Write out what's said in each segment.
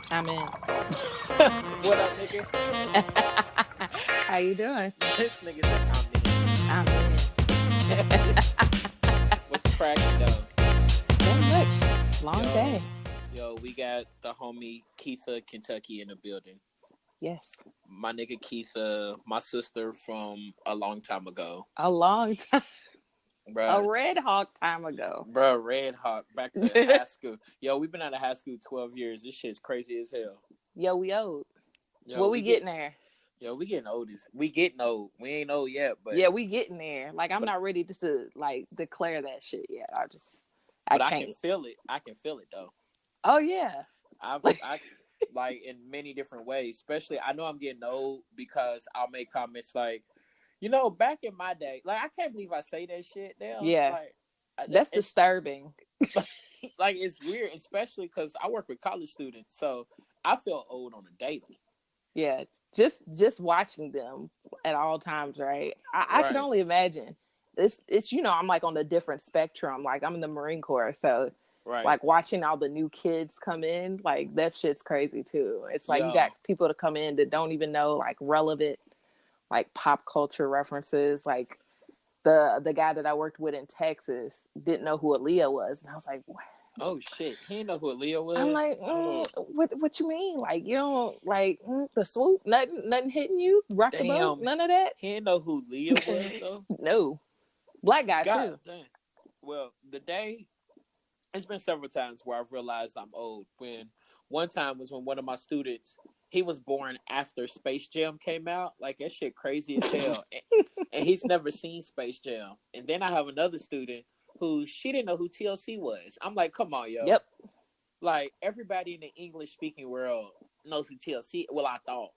I'm in. What up, nigga? How you doing? This nigga said I'm I'm in. in. What's cracking though? Not much. Long Yo, day. we got the homie KeethaKentucky in the building. Yes. My nigga Keitha, my sister from a long time ago. A long time. A Bruh, Red Hawk time ago. Red Hawk, back to high school. Yo, we've been out of high school 12 years. This shit's crazy as hell. Yo, we old. Yo, What we we get, getting there? we getting old. We getting old. We ain't old yet, Yeah, we getting there. Like I'm but, not ready just to like declare that shit yet. I but I can can't. feel it. I can feel it though. Oh yeah. I like in many different ways. Especially, I know I'm getting old because I'll make comments like, back in my day, like I can't believe I say that shit now. Yeah. Like, That's it's disturbing. like it's weird, especially because I work with college students, so I feel old on a daily. Yeah. Just watching them at all times, right? I can Right, only imagine. It's I'm like on a different spectrum. Like I'm in the Marine Corps, so right. like watching all the new kids come in, like that shit's crazy too. It's like you got Yo, people to come in that don't even know like relevant like pop culture references. Like the guy that I worked with in Texas didn't know who Aaliyah was, and I was like, what? oh shit, he didn't know who Leo I'm was. like, Oh, what you mean? Like you don't like the swoop, nothing hitting you, rock the boat, damn, none of that. he didn't know who Leo was though. No, black guy God too. damn. Well, the day it's been several times where I've realized I'm old. When one time was when one of my students, he was born after Space Jam came out. Like that shit crazy as hell. And he's never seen Space Jam. And then I have another student who she didn't know who TLC was. I'm like, come on, yo. Yep. Like everybody in the English speaking world knows who TLC. Well, I thought.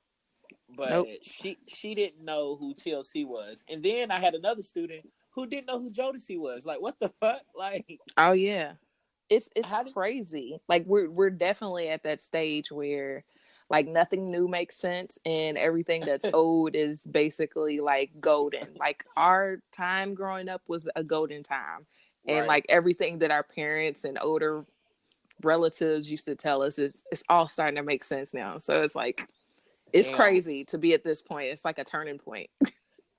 Nope. But she didn't know who TLC was. And then I had another student who didn't know who Jodeci was. Like, what the fuck? Like, Oh yeah. It's how did crazy. Like we're definitely at that stage where like nothing new makes sense and everything that's old is basically like golden. Like our time growing up was a golden time. And right. like everything that our parents and older relatives used to tell us is it's all starting to make sense now. So it's like it's Damn, crazy to be at this point. It's like a turning point.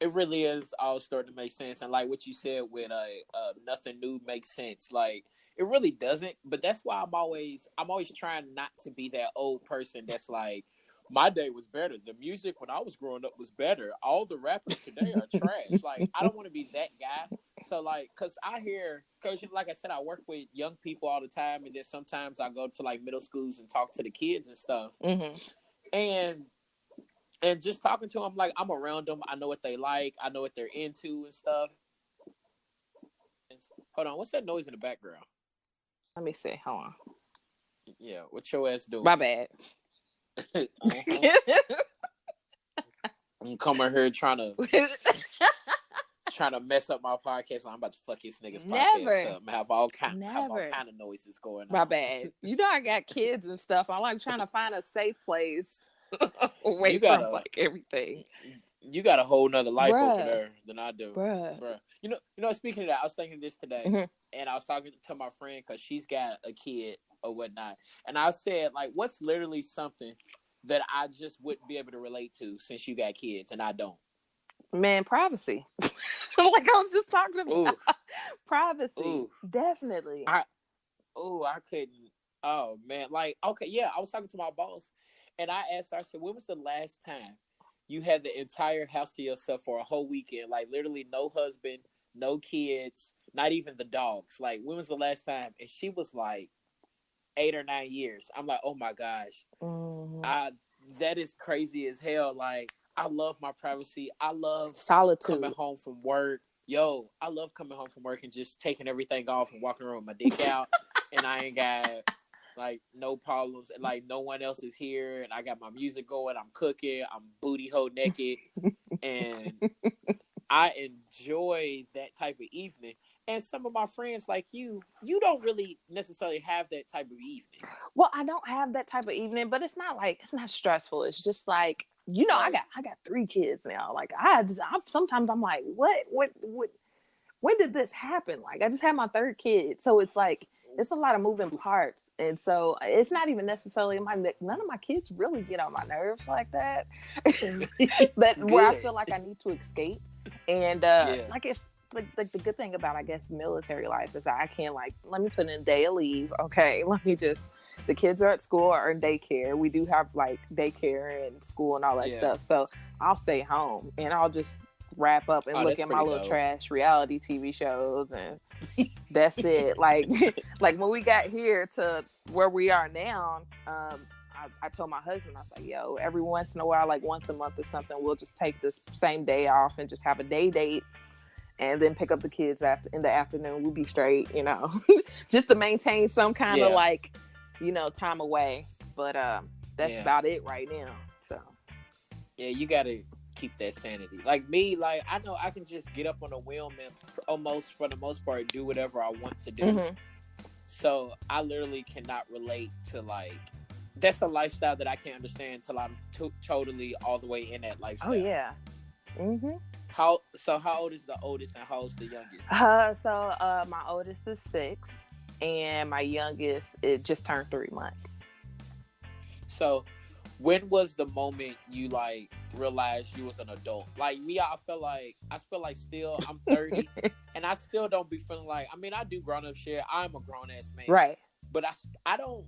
it really is all starting to make sense. And like what you said with nothing new makes sense. Like it really doesn't. But that's why I'm always trying not to be that old person that's like, my day was better. The music when I was growing up was better. All the rappers today are trash. Like I don't want to be that guy. So like, cause like I said, I work with young people all the time, and then sometimes I go to like middle schools and talk to the kids and stuff. Hmm. And just talking to them, like I'm around them, I know what they like, I know what they're into and stuff. Hold on, what's that noise in the background? Let me see. Hold on. Yeah, what your ass My doing? bad. Uh-huh. I'm coming here trying to mess up my podcast. I'm about to fuck this nigga's podcast Never. up. Have all Never. kind of noises going My on. bad. I got kids and stuff. I like trying to find a safe place away You from gotta like everything. you got a whole nother life over Bruh. there than I do, Bruh. bruh. Speaking of that, I was thinking this today, Hmm. and I was talking to my friend because she's got a kid or whatnot, and I said like, what's literally something that I just wouldn't be able to relate to since you got kids and I don't. Man, privacy. Like I was just talking about Ooh, privacy. ooh, Definitely. I I couldn't. Oh man, like okay, yeah. I was talking to my boss, and I asked her. I said, "When was the last time you had the entire house to yourself for a whole weekend? Like literally, no husband, no kids, not even the dogs. Like when was the last time?" And she was like 8 or 9 years. I'm like, oh my gosh, Hmm. I that is crazy as hell. Like I love my privacy. I love coming Solitude. home from work. Yo, I love coming home from work and just taking everything off and walking around with my dick out, and I ain't got like no problems, and like no one else is here, and I got my music going. I'm cooking. I'm booty hole naked, and I enjoy that type of evening. And some of my friends like you don't really necessarily have that type of evening, Well, I don't have that type of evening, but it's not stressful. It's just like right? I got three kids now. Like sometimes I'm like, what when did this happen? Like I just had my third kid, so it's like it's a lot of moving parts, and so it's not even necessarily none of my kids really get on my nerves like that. That where I feel like I need to escape, and Yeah. like if like the good thing about I guess military life is that I can like let me put in a day of leave. Okay, let me just the kids are at school or in daycare. We do have like daycare and school and all that Yeah. stuff. So I'll stay home and I'll just wrap up and look at my little dope. trash reality TV shows and that's it. Like like when we got here to where we are now, I told my husband, I was like, yo, every once in a while, like once a month or something, we'll just take this same day off and just have a day date and then pick up the kids after in the afternoon. We'll be straight, you know, just to maintain some kind of like, you know, time away. But that's about it right now. So yeah, you gotta keep that sanity. Like me, like I know I can just get up on a whim and almost for the most part do whatever I want to do. mm-hmm. So I literally cannot relate to like that's a lifestyle that I can't understand until I'm totally all the way in that lifestyle. Oh yeah. Mm-hmm. How old is the oldest and how old's the youngest? So my oldest is 6 and my youngest it just turned 3 months. So when was the moment you like realized you was an adult? Like me, I feel like still I'm 30 and I still don't be feeling like, I mean, I do grown up shit. I'm a grown ass man. Right. But I don't,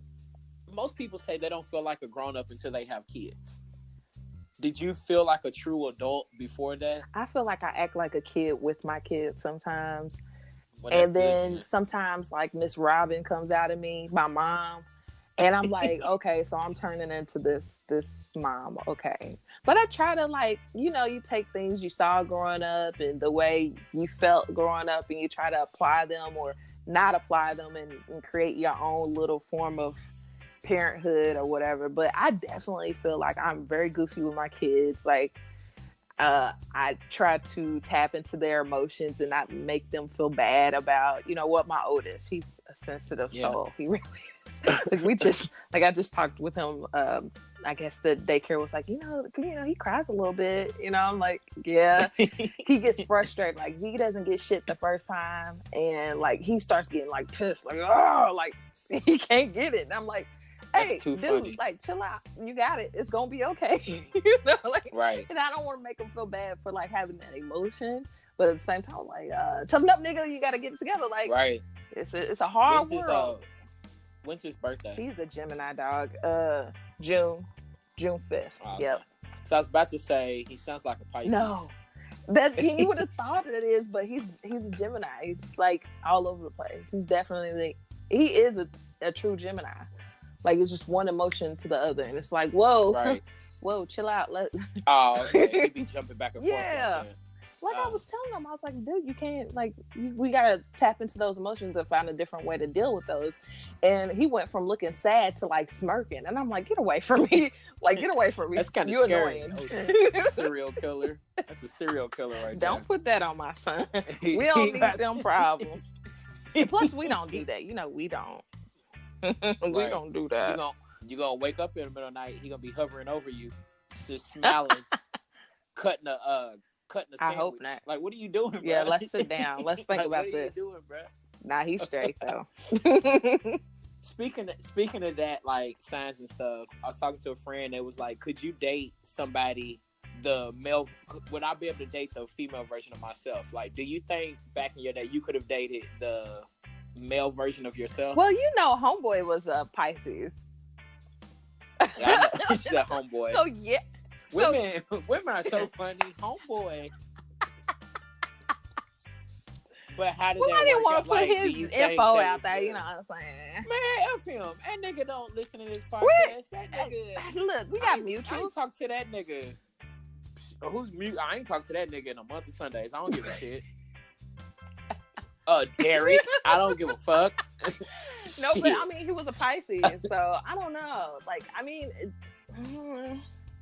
most people say they don't feel like a grown up until they have kids. Did you feel like a true adult before that? I feel like I act like a kid with my kids sometimes. Well, and then sometimes like Miss Robin comes out of me, my mom. And I'm like, okay, so I'm turning into this mom, okay. But I try to like, you know, you take things you saw growing up and the way you felt growing up and you try to apply them or not apply them and create your own little form of parenthood or whatever. But I definitely feel like I'm very goofy with my kids. Like, I try to tap into their emotions and not make them feel bad about, you know, what my oldest, he's a sensitive soul. He really is. Like I just talked with him. I guess the daycare was like, you know, he cries a little bit. You know, I'm like, yeah. He gets frustrated. Like he doesn't get shit the first time, and like he starts getting like pissed. Like oh, like he can't get it. And I'm like, hey, dude, funny. Like chill out. You got it. It's gonna be okay. You know, like right. And I don't want to make him feel bad for like having that emotion, but at the same time, like toughen up, nigga. You got to get it together. Like right. It's a hard world. When's his birthday? He's a Gemini dog. June 5th. Oh, yep. So I was about to say he sounds like a Pisces. No, that he would have thought it is, but he's a Gemini. He's like all over the place. He's definitely he is a true Gemini. Like it's just one emotion to the other, and it's like whoa, right. Whoa, chill out. Oh, okay. He'd be jumping back and forth. Yeah. Like I was telling him, I was like, dude, you can't, like, we got to tap into those emotions and find a different way to deal with those. And he went from looking sad to, like, smirking. And I'm like, get away from me. Like, get away from me. That's kind of scary. Serial killer. That's a serial killer right there. Don't put that on my son. We don't need them problems. Plus, we don't do that. You know, we don't. We don't do that. You're going to wake up in the middle of the night. He's going to be hovering over you, just smiling, cutting a sandwich. I hope not. Like, what are you doing, bro? Yeah, let's sit down. Let's think about this. What are you doing, bro? Nah, he's straight, though. Speaking of that, like, signs and stuff, I was talking to a friend that was like, could you date somebody, would I be able to date the female version of myself? Like, do you think back in your day you could have dated the male version of yourself? Well, you know, homeboy was a Pisces. Yeah, I know. She's a homeboy. So, yeah. Women are so funny. Homeboy. But how did that work? I didn't want to put like, his info out there, you know what I'm saying? Man, F him. That nigga don't listen to this podcast. That nigga. Look, we got mutuals. I ain't talk to that nigga. Who's mute? I ain't talk to that nigga in a month of Sundays. I don't give a shit. Derek. I don't give a fuck. No, but I mean, he was a Pisces, so I don't know. Like, I mean,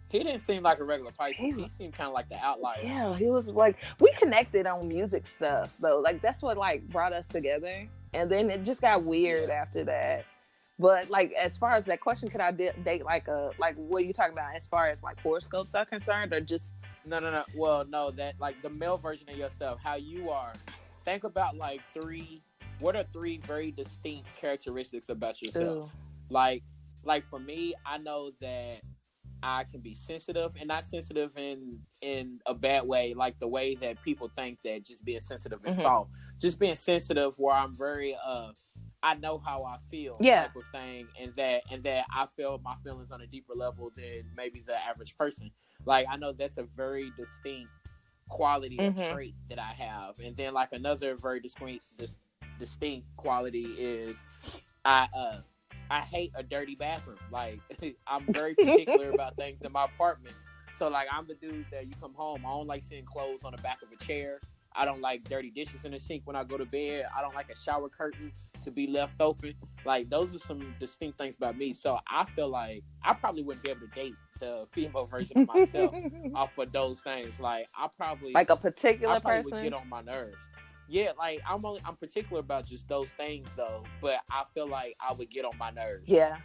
he didn't seem like a regular Pisces. He seemed kind of like the outlier. Yeah, he was like, we connected on music stuff though. Like that's what like brought us together, and then it just got weird after that. But like, as far as that question, could I date like what are you talking about as far as like horoscopes are concerned, or just no? Well, no, that like the male version of yourself, how you are. Think about like 3 what are three very distinct characteristics about Ooh. yourself? Like, like for me, I know that I can be sensitive, and not sensitive in a bad way, like the way that people think that just being sensitive is Mm-hmm. soft. Just being sensitive, where I'm very I know how I feel, Yeah. type of thing, and that I feel my feelings on a deeper level than maybe the average person. Like I know that's a very distinct quality or Mm-hmm. trait that I have, and then like another very distinct quality is I I hate a dirty bathroom. Like I'm very particular about things in my apartment. So like I'm the dude that you come home, I don't like seeing clothes on the back of a chair. I don't like dirty dishes in the sink when I go to bed. I don't like a shower curtain to be left open. Like those are some distinct things about me. So I feel like I probably wouldn't be able to date the female version of myself off of those things. Like Like a I particular probably would get person. on my nerves. Yeah, like I'm particular about just those things though, but I feel like I would get on my nerves. Yeah.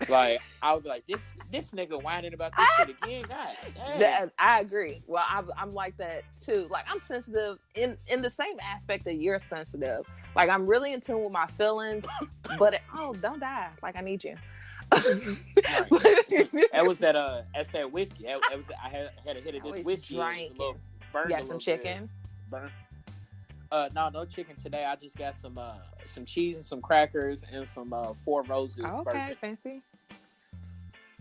Like I would be like, this nigga whining about this shit again. God damn. I agree. Well, I'm like that too. Like I'm sensitive in the same aspect that you're sensitive. Like I'm really in tune with my feelings, but don't die. Like I need you. Right. That was that's that whiskey. That was I had a hit of this whiskey. It was a little burnt. You got some chicken? Burnt. No chicken today. I just got some cheese and some crackers and some Four Roses. Oh, okay, bourbon. fancy.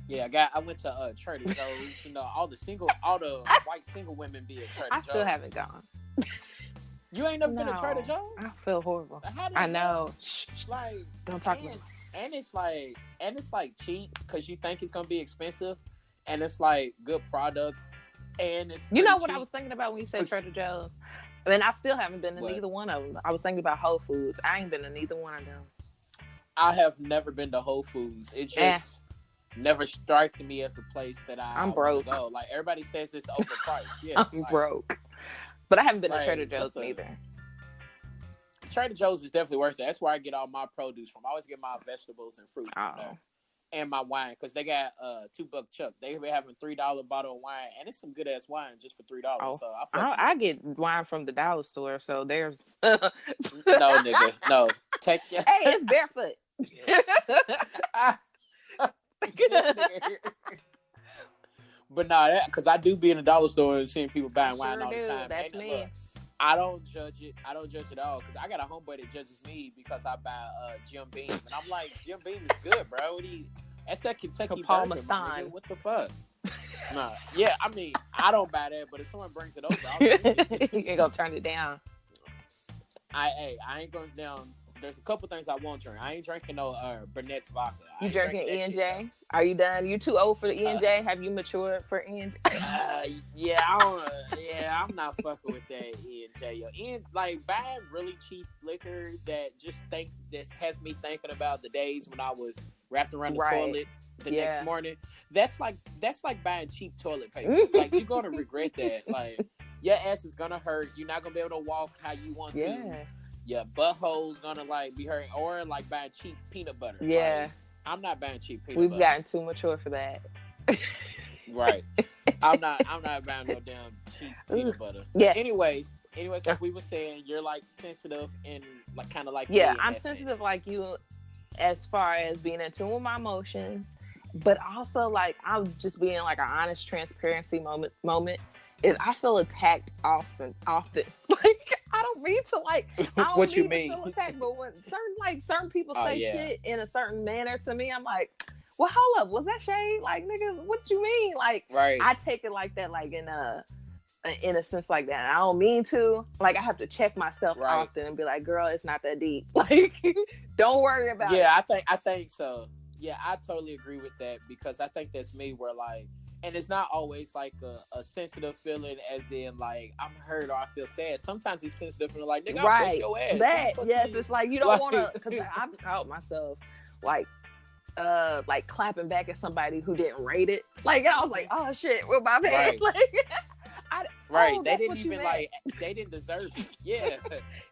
Yeah, I went to Trader Joe's. You know, all the white single women be at Trader Joe's. I still haven't gone. You ain't never been to Trader Joe's? I feel horrible. How do I you know. Like, don't talk about it. And it's like cheap because you think it's gonna be expensive, and it's like good product, and it's You know what cheap. I was thinking about when you said Trader Joe's? I mean, I still haven't been to neither one of them. I was thinking about Whole Foods. I ain't been to neither one of them. I have never been to Whole Foods. It just never struck me as a place that I'm broke. Go. Like everybody says it's overpriced. Yeah, I'm broke. But I haven't been to Trader Joe's either. Trader Joe's is definitely worth it. That's where I get all my produce from. I always get my vegetables and fruits from there. And my wine, because they got $2 Chuck. They be having $3 bottle of wine, and it's some good ass wine just for $3. So I get wine from the dollar store. So there's no nigga, no. Hey, it's barefoot. But no, because I do be in the dollar store and seeing people buying wine all the time. That's me. Look, I don't judge it. I don't judge it at all because I got a homeboy that judges me because I buy Jim Beam, and I'm like, Jim Beam is good, bro. That's that Kentucky bourbon. What the fuck? Nah, yeah. I mean, I don't buy that, but if someone brings it over, I'll drink it. You ain't gonna turn it down. I ain't going down. There's a couple things I won't drink. I ain't drinking no Burnett's vodka. You drinking E&J? Are you done? You too old for the E&J? Have you matured for E&J? Yeah, I'm not fucking with that E&J. Like buying really cheap liquor that has me thinking about the days when I was wrapped around the toilet the next morning. That's like buying cheap toilet paper. Like you're gonna regret that. Like your ass is gonna hurt. You're not gonna be able to walk how you want to. Your butthole's gonna like be hurting, or like buying cheap peanut butter. Yeah, like, I'm not buying cheap peanut butter. We've gotten too mature for that. Right. I'm not buying no damn cheap peanut butter. Yeah. Anyways, like we were saying, you're like sensitive and like kind of like I'm sensitive like you, as far as being in tune with my emotions, but also like I'm just being like an honest transparency moment. I feel attacked often. Like I don't mean to like. I don't what you mean? To feel attacked, but when certain people say shit in a certain manner to me, I'm like, well, hold up, was that shade? Like, nigga, what you mean? Like, I take it like that, like in a sense like that. I don't mean to. Like, I have to check myself often and be like, girl, it's not that deep. Like, don't worry about it. Yeah, I think so. Yeah, I totally agree with that because I think that's me where like. And it's not always like a sensitive feeling as in like I'm hurt or I feel sad. Sometimes it's sensitive feeling like nigga, I'll push your ass. It's like you don't want to, because I've caught myself like clapping back at somebody who didn't rate it. Like I was like, oh shit, with my bad. Like, they didn't even like they didn't deserve it. Yeah.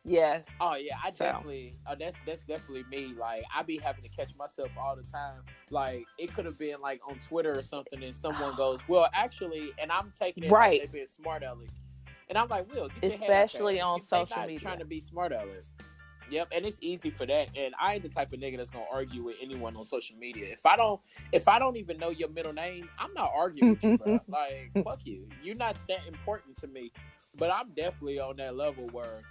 Yes. Oh yeah, definitely. Oh, that's definitely me. Like I be having to catch myself all the time. Like it could have been like on Twitter or something, and someone goes, "Well, actually," and I'm taking it like they being smart aleck, and I'm like, "Will, get your especially head on social media, trying to be smart aleck." Yep, and it's easy for that. And I ain't the type of nigga that's gonna argue with anyone on social media. If I don't even know your middle name, I'm not arguing with you, bro. Like, fuck you. You're not that important to me. But I'm definitely on that level where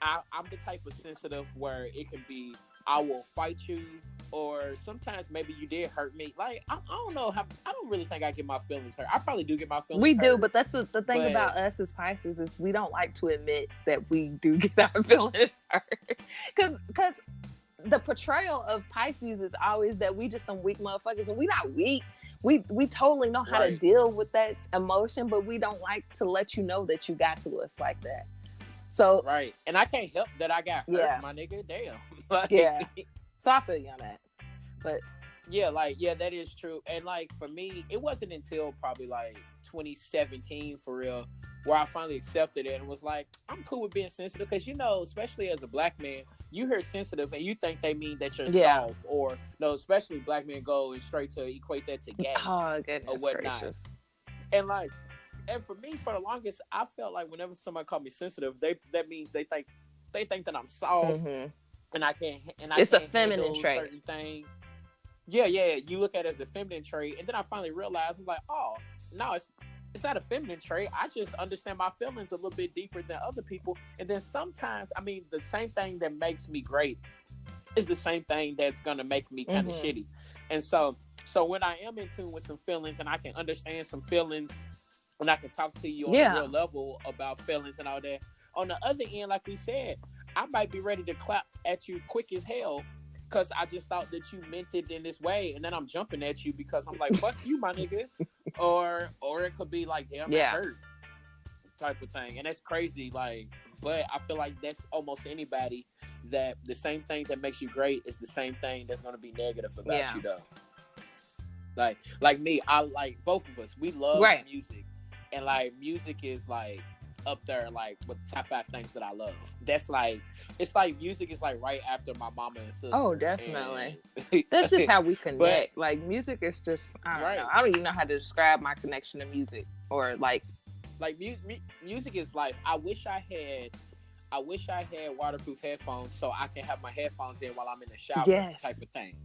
I'm the type of sensitive where it can be I will fight you, or sometimes maybe you did hurt me. Like I don't know how. I don't really think I get my feelings hurt. I probably do get my We feelings do, hurt, but that's the thing but about us as Pisces is we don't like to admit that we do get our feelings hurt. Because the portrayal of Pisces is always that we just some weak motherfuckers, and we not weak. We totally know how to deal with that emotion, but we don't like to let you know that you got to us like that. So right, and I can't help that I got hurt, my nigga. Damn. Like, yeah. So I feel you on that, but yeah, like that is true. And like for me, it wasn't until probably like 2017 for real where I finally accepted it and was like, I'm cool with being sensitive, because especially as a black man, you hear sensitive and you think they mean that you're soft, or no, especially black men go and straight to equate that to gay or whatnot. Gracious. And like, and for me, for the longest, I felt like whenever somebody called me sensitive, that means they think that I'm soft, and I can't it's a feminine trait. Certain things. Yeah. You look at it as a feminine trait, and then I finally realized, I'm like, oh no, it's not a feminine trait. I just understand my feelings a little bit deeper than other people. And then sometimes, I mean, the same thing that makes me great is the same thing that's gonna make me kind of shitty. And so when I am in tune with some feelings and I can understand some feelings, and I can talk to you on a real level about feelings and all that, on the other end, like we said, I might be ready to clap at you quick as hell because I just thought that you meant it in this way, and then I'm jumping at you because I'm like, fuck you, my nigga. Or it could be like, damn, that hurt type of thing. And that's crazy. Like, but I feel like that's almost anybody, that the same thing that makes you great is the same thing that's going to be negative about you, though. Like me, I like both of us. We love music. And like music is like up there, like with the top 5 things that I love. That's like, it's like music is like right after my mama and sister. Oh, definitely. That's just how we connect. Like music is just, I don't know. I don't even know how to describe my connection to music, or like music is life. I wish I had waterproof headphones so I can have my headphones in while I'm in the shower, type of thing.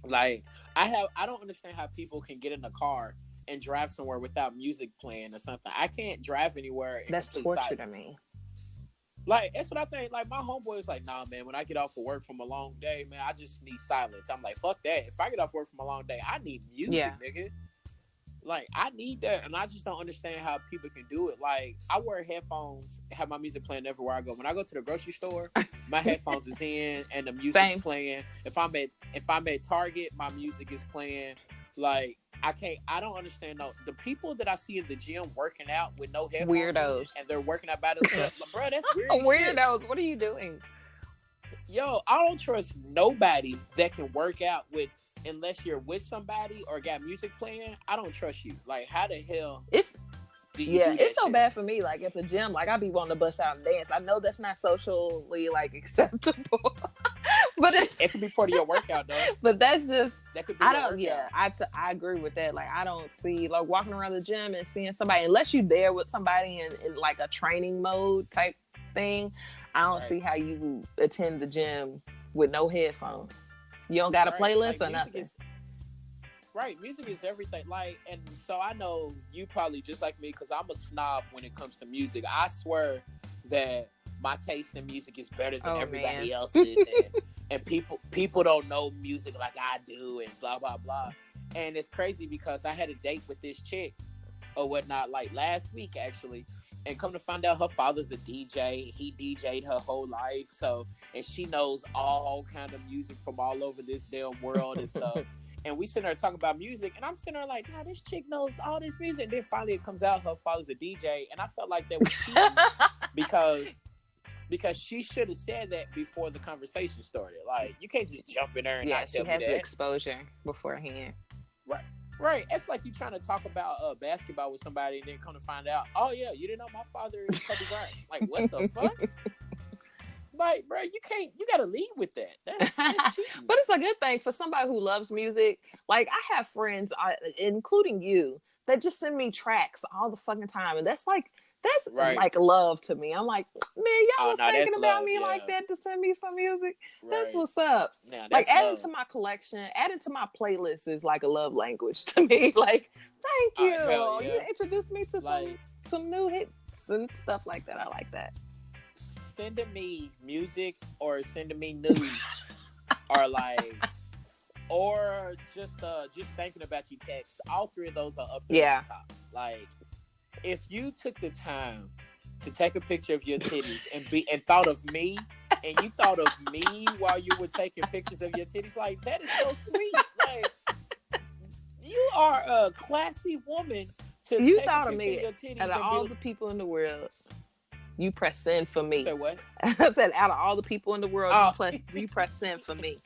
Like I don't understand how people can get in the car and drive somewhere without music playing or something. I can't drive anywhere in that's complete torture silence. To me. Like, that's what I think. Like, my homeboy is like, nah, man, when I get off of work from a long day, man, I just need silence. I'm like, fuck that. If I get off work from a long day, I need music, nigga. Like, I need that. And I just don't understand how people can do it. Like, I wear headphones, have my music playing everywhere I go. When I go to the grocery store, my headphones is in and the music's playing. If I'm at Target, my music is playing. Like, I don't understand the people that I see in the gym working out with no headphones. Weirdos. And they're working out by themselves. Like, bro, that's weird. Weirdos. Shit. What are you doing? Yo, I don't trust nobody that can work out unless you're with somebody or got music playing. I don't trust you. Like, how the hell it's so bad for me. Like at the gym, like I be wanting to bust out and dance. I know that's not socially like acceptable, but it could be part of your workout though. But that's just that could be. I agree with that. Like I don't see like walking around the gym and seeing somebody, unless you're there with somebody in like a training mode type thing. I don't see how you attend the gym with no headphones. You don't got a playlist or nothing. Music is everything. Like, and so I know you probably just like me, because I'm a snob when it comes to music. I swear that my taste in music is better than everybody else's, and people don't know music like I do, and blah blah blah. And it's crazy because I had a date with this chick or whatnot, like last week actually, and come to find out her father's a DJ. He DJ'd her whole life, and she knows all kind of music from all over this damn world and stuff. And we sitting there talking about music, and I'm sitting there like, nah, this chick knows all this music. And then finally it comes out her father's a DJ, and I felt like that was cheating because she should have said that before the conversation started. Like, you can't just jump in there and not tell me that. She has the exposure beforehand. Right. It's like you trying to talk about basketball with somebody, and then come to find out, oh yeah, you didn't know my father is Kobe Bryant. Like, what the fuck? Like, bro, you gotta lead with that. That's cheating. But it's a good thing for somebody who loves music. Like, I have friends, including you, that just send me tracks all the fucking time. And that's like, That's Right. like love to me. I'm like, man, y'all Oh was no, thinking that's about love. me Yeah. like that to send me some music. That's Right. what's up. Now Like that's adding love. to my collection, adding to my playlist is like a love language to me. Like, thank you. Hell You yeah. introduced me to Like some new hits and stuff like that. I like that. sending me music or sending me news or like or just thinking about you text. All three of those are up there Yeah. at the top. Like if you took the time to take a picture of your titties and thought of me and you thought of me while you were taking pictures of your titties, like that is so sweet. Like you are a classy woman to You take thought a of picture me of your titties out of and all be the people in the world. You press send for me. say what? I said, out of all the people in the world, Oh. you press send for me.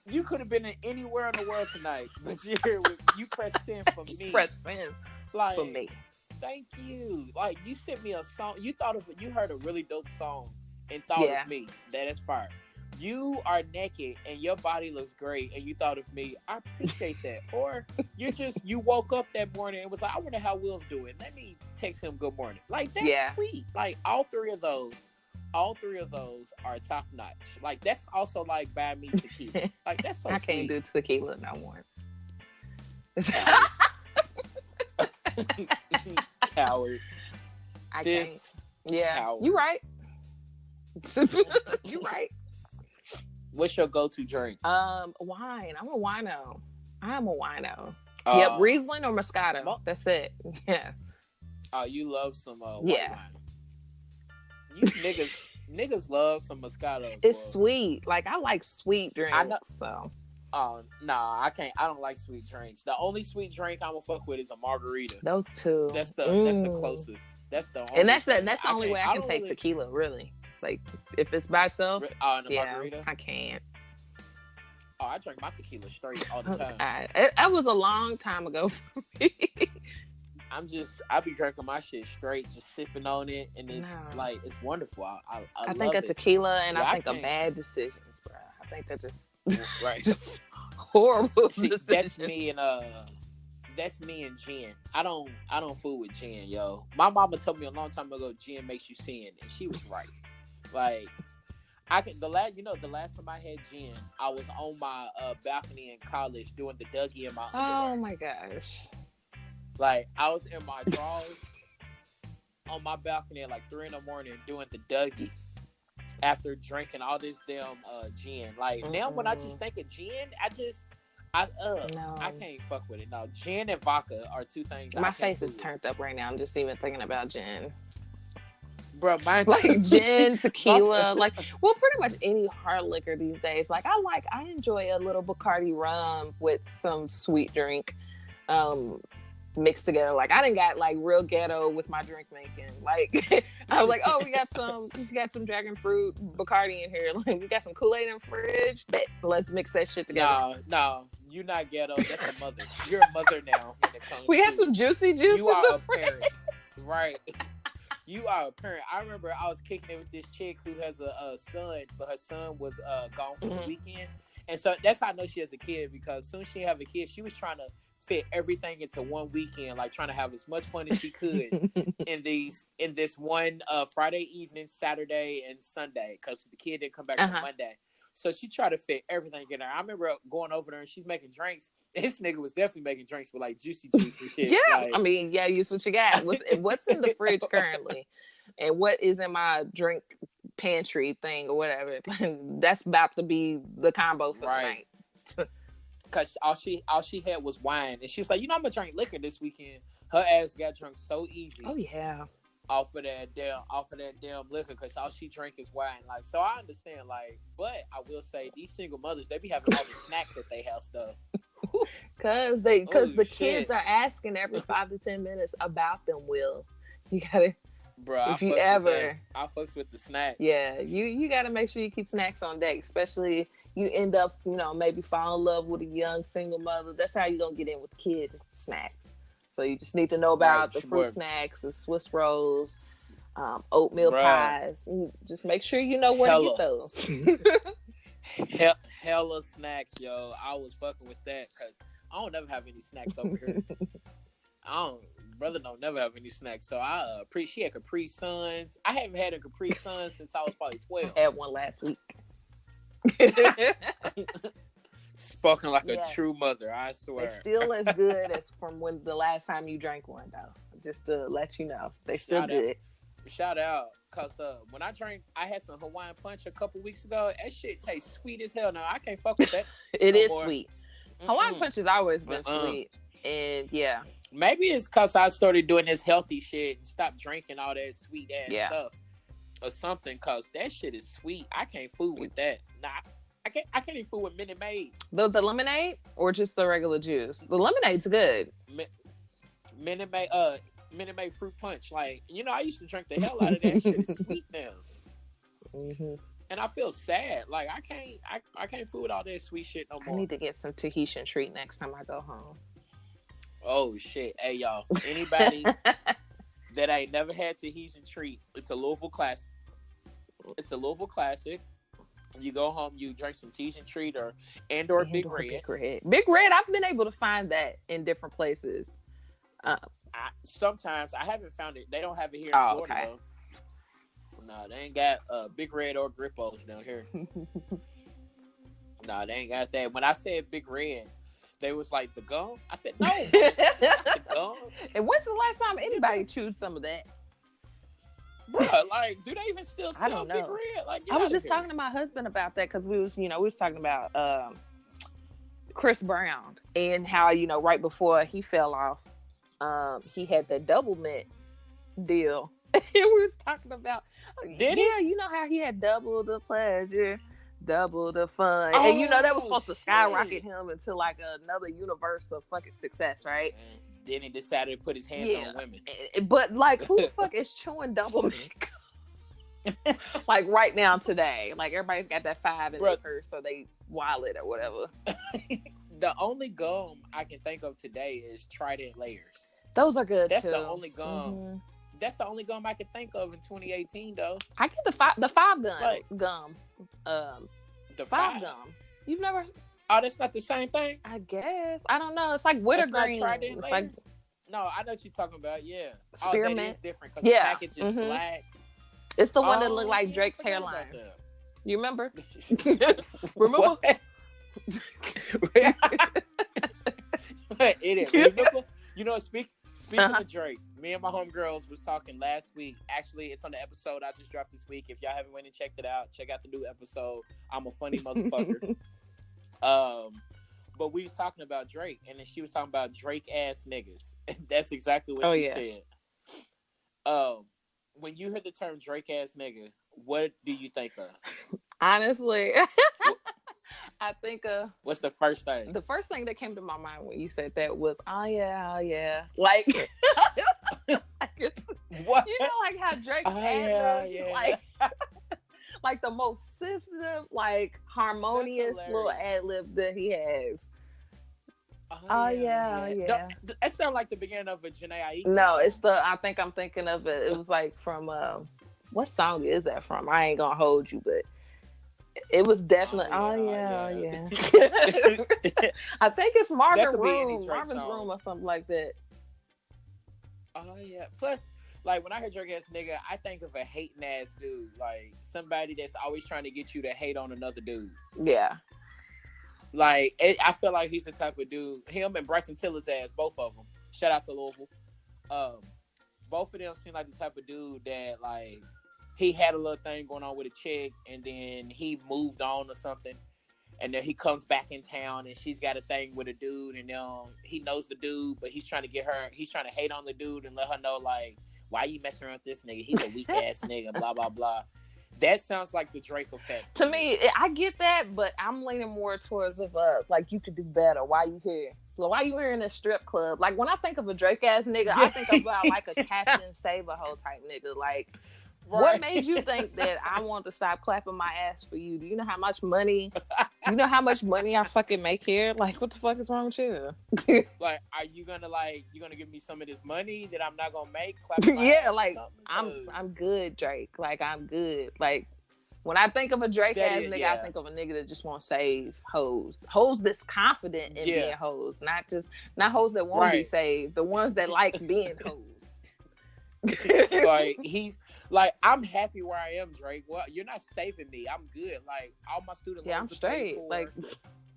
You could have been in anywhere in the world tonight, but you're here with you press send for me. Press send Like for me. thank you. Like you sent me a song. You heard a really dope song and thought Yeah. of me. That is fire. You are naked and your body looks great and you thought of me. I appreciate that. Or you woke up that morning and was like, I wonder how Will's doing. Let me text him good morning. Like that's sweet. Like all three of those are top notch. Like that's also like buy me tequila. Like that's so I sweet. can't do tequila no more. Coward. I This can't. Yeah, coward. you right. You right. What's your go-to drink? Wine. I'm a wino. I'm a wino. Yep, Riesling or Moscato. That's it. Yeah. Oh, you love some white Yeah. wine. You niggas love some Moscato. It's boy. sweet. Like I like sweet drinks. I know. So Oh, nah, I can't. I don't like sweet drinks. The only sweet drink I'm gonna fuck with is a margarita. those two. That's the closest. That's the only And that's thing. the only way I can take tequila. Really, like if it's by itself. Oh, and a margarita. I can't. Oh, I drink my tequila straight all the time. That was a long time ago for me. I be drinking my shit straight, just sipping on it, and it's like it's wonderful. I think love a tequila, and I think can't. of bad decisions, bro. I think they're just right, just horrible. See, decisions. that's me and gin. I don't fool with gin, yo. My mama told me a long time ago gin makes you sin, and she was right. Like the last time I had gin, I was on my balcony in college doing the Dougie in my underwear. Oh my gosh. Like I was in my drawers on my balcony at like 3 a.m. doing the Dougie after drinking all this damn gin. Like now when I just think of gin, I can't fuck with it. No, gin and vodka are two things. My face is turned up right now. I'm just even thinking about gin. Bro, mine's like gin, tequila, well, pretty much any hard liquor these days. Like I enjoy a little Bacardi rum with some sweet drink mixed together. Like I done got like real ghetto with my drink making. Like I was like, oh, we got some dragon fruit Bacardi in here. Like we got some Kool-Aid in the fridge. Let's mix that shit together. No, you're not ghetto. That's a mother. You're a mother now when it comes. We got some juicy juice. You are a parent, right? You are a parent. I remember I was kicking it with this chick who has a son, but her son was gone for the weekend, and so that's how I know she has a kid, because as soon as she have a kid, she was trying to fit everything into one weekend, like trying to have as much fun as she could in this one Friday evening, Saturday, and Sunday, because the kid didn't come back till Monday. So she tried to fit everything in there. I remember going over there and she's making drinks. This nigga was definitely making drinks with like juicy juice and shit. Yeah, like, I mean, yeah, use what you got. What's in the fridge currently, and what is in my drink pantry thing or whatever. That's about to be the combo for the night. Cause all she had was wine, and she was like, I'm gonna drink liquor this weekend. Her ass got drunk so easy. Oh yeah. Off of that damn liquor, because all she drink is wine. Like, so I understand, like, but I will say these single mothers, they be having all the snacks at their house though. Cause the kids are asking every 5 to 10 minutes about them. Will you gotta, bro? If you ever, I fucks with the snacks. Yeah, you gotta make sure you keep snacks on deck, especially you end up, maybe fall in love with a young single mother. That's how you gonna get in with kids. It's the snacks. So you just need to know about the fruit snacks, the Swiss rolls, oatmeal pies. Just make sure you know where to get those. Hella snacks, yo. I was fucking with that because I don't ever have any snacks over here. brother don't never have any snacks. So I appreciate Capri Suns. I haven't had a Capri Sun since I was probably 12. I had one last week. Spoken like Yes. a true mother, I swear. They're still as good as from when the last time you drank one, though. Just to let you know, they still good. Shout out, cause when I had some Hawaiian Punch a couple weeks ago. That shit tastes sweet as hell. Now I can't fuck with that. It is sweet. Hawaiian Punch has always been sweet, and yeah. Maybe it's cause I started doing this healthy shit and stopped drinking all that sweet ass stuff or something. Cause that shit is sweet. I can't fool with that. Nah. I can't even fool with Minute Maid. The lemonade or just the regular juice? The lemonade's good. Minute Maid fruit punch. Like, I used to drink the hell out of that shit. It's sweet now. Mm-hmm. And I feel sad. Like, I can't fool with all that sweet shit no more. I need to get some Tahitian treat next time I go home. Oh shit. Hey y'all. Anybody that ain't never had Tahitian treat, it's a Louisville classic. You go home, you drink some Tahitian treat or Big Red. Big Red, I've been able to find that in different places. Sometimes I haven't found it. They don't have it here in Florida though. No, they ain't got Big Red or Grippos down here. No, they ain't got that. When I said Big Red, they was like, the gum? I said, no, the gum. And when's the last time anybody chewed some of that? Bruh, like, do they even still sell Big Red? Like, I was just talking to my husband about that because we was talking about Chris Brown and how, right before he fell off, he had that double mint deal. And we was talking about, you know how he had double the pleasure, double the fun. And that was supposed to skyrocket him into like another universe of fucking success, right? Then he decided to put his hands on women. But like, who the fuck is chewing double mint? Like right now today, like everybody's got that 5 in their purse, so they wallet or whatever. The only gum I can think of today is Trident Layers. Those are good. That's too. The only gum. Mm-hmm. That's the only gum I can think of in 2018, though. I get the five gum. The five gum. You've never? Oh, that's not the same thing? I guess. I don't know. It's like wintergreen. It's like... No, I know what you're talking about. Yeah. Spearmint. That is different because the package is black. It's the one that looked like Drake's hairline. You remember? Remember? Remember? Speaking of Drake, me and my homegirls was talking last week. Actually, it's on the episode I just dropped this week. If y'all haven't went and checked it out, check out the new episode. I'm a funny motherfucker. But we was talking about Drake, and then she was talking about Drake ass niggas. That's exactly what she said. When you hear the term Drake ass nigga, what do you think of? Honestly, I think what's the first thing? The first thing that came to my mind when you said that was, oh yeah. Like what? You know, like how Drake's like the most sensitive, like harmonious little ad lib that he has. Oh yeah. That sounds like the beginning of a Janae Aiko. No, it's I think I'm thinking of it. It was like from what song is that from? I ain't gonna hold you, but it was definitely yeah. I think it's Marvin's Room or something like that. Oh yeah. Plus, like when I hear Drake ass nigga, I think of a hating ass dude, like somebody that's always trying to get you to hate on another dude. Yeah. Like I feel like he's the type of dude. Him and Bryson Tiller's ass, both of them. Shout out to Louisville. Both of them seem like the type of dude that like he had a little thing going on with a chick, and then he moved on or something, and then he comes back in town, and she's got a thing with a dude, and he knows the dude, but he's trying to hate on the dude and let her know like, why you messing around with this nigga? He's a weak ass nigga. Blah blah blah. That sounds like the Drake effect. To me, I get that, but I'm leaning more towards like you could do better. Why you here? So why you here in a strip club? Like when I think of a Drake ass nigga, I think about like a Captain Save-A-Ho type nigga. Like, what made you think that I want to stop clapping my ass for you? Do you know how much money? You know how much money I fucking make here? Like, what the fuck is wrong with you? Like, are you gonna give me some of this money that I'm not gonna make? Clapping my ass like I'm good, Drake. Like I'm good. Like When I think of a Drake That ass is, nigga, I yeah, think of a nigga that just won't save hoes. Hoes that's confident in yeah, being hoes, not hoes that won't be right. saved. The ones that like being hoes. Like he's like, I'm happy where I am, Drake. Well, you're not saving me. I'm good. Like all my student Yeah, I'm loans are paid straight. Like, for.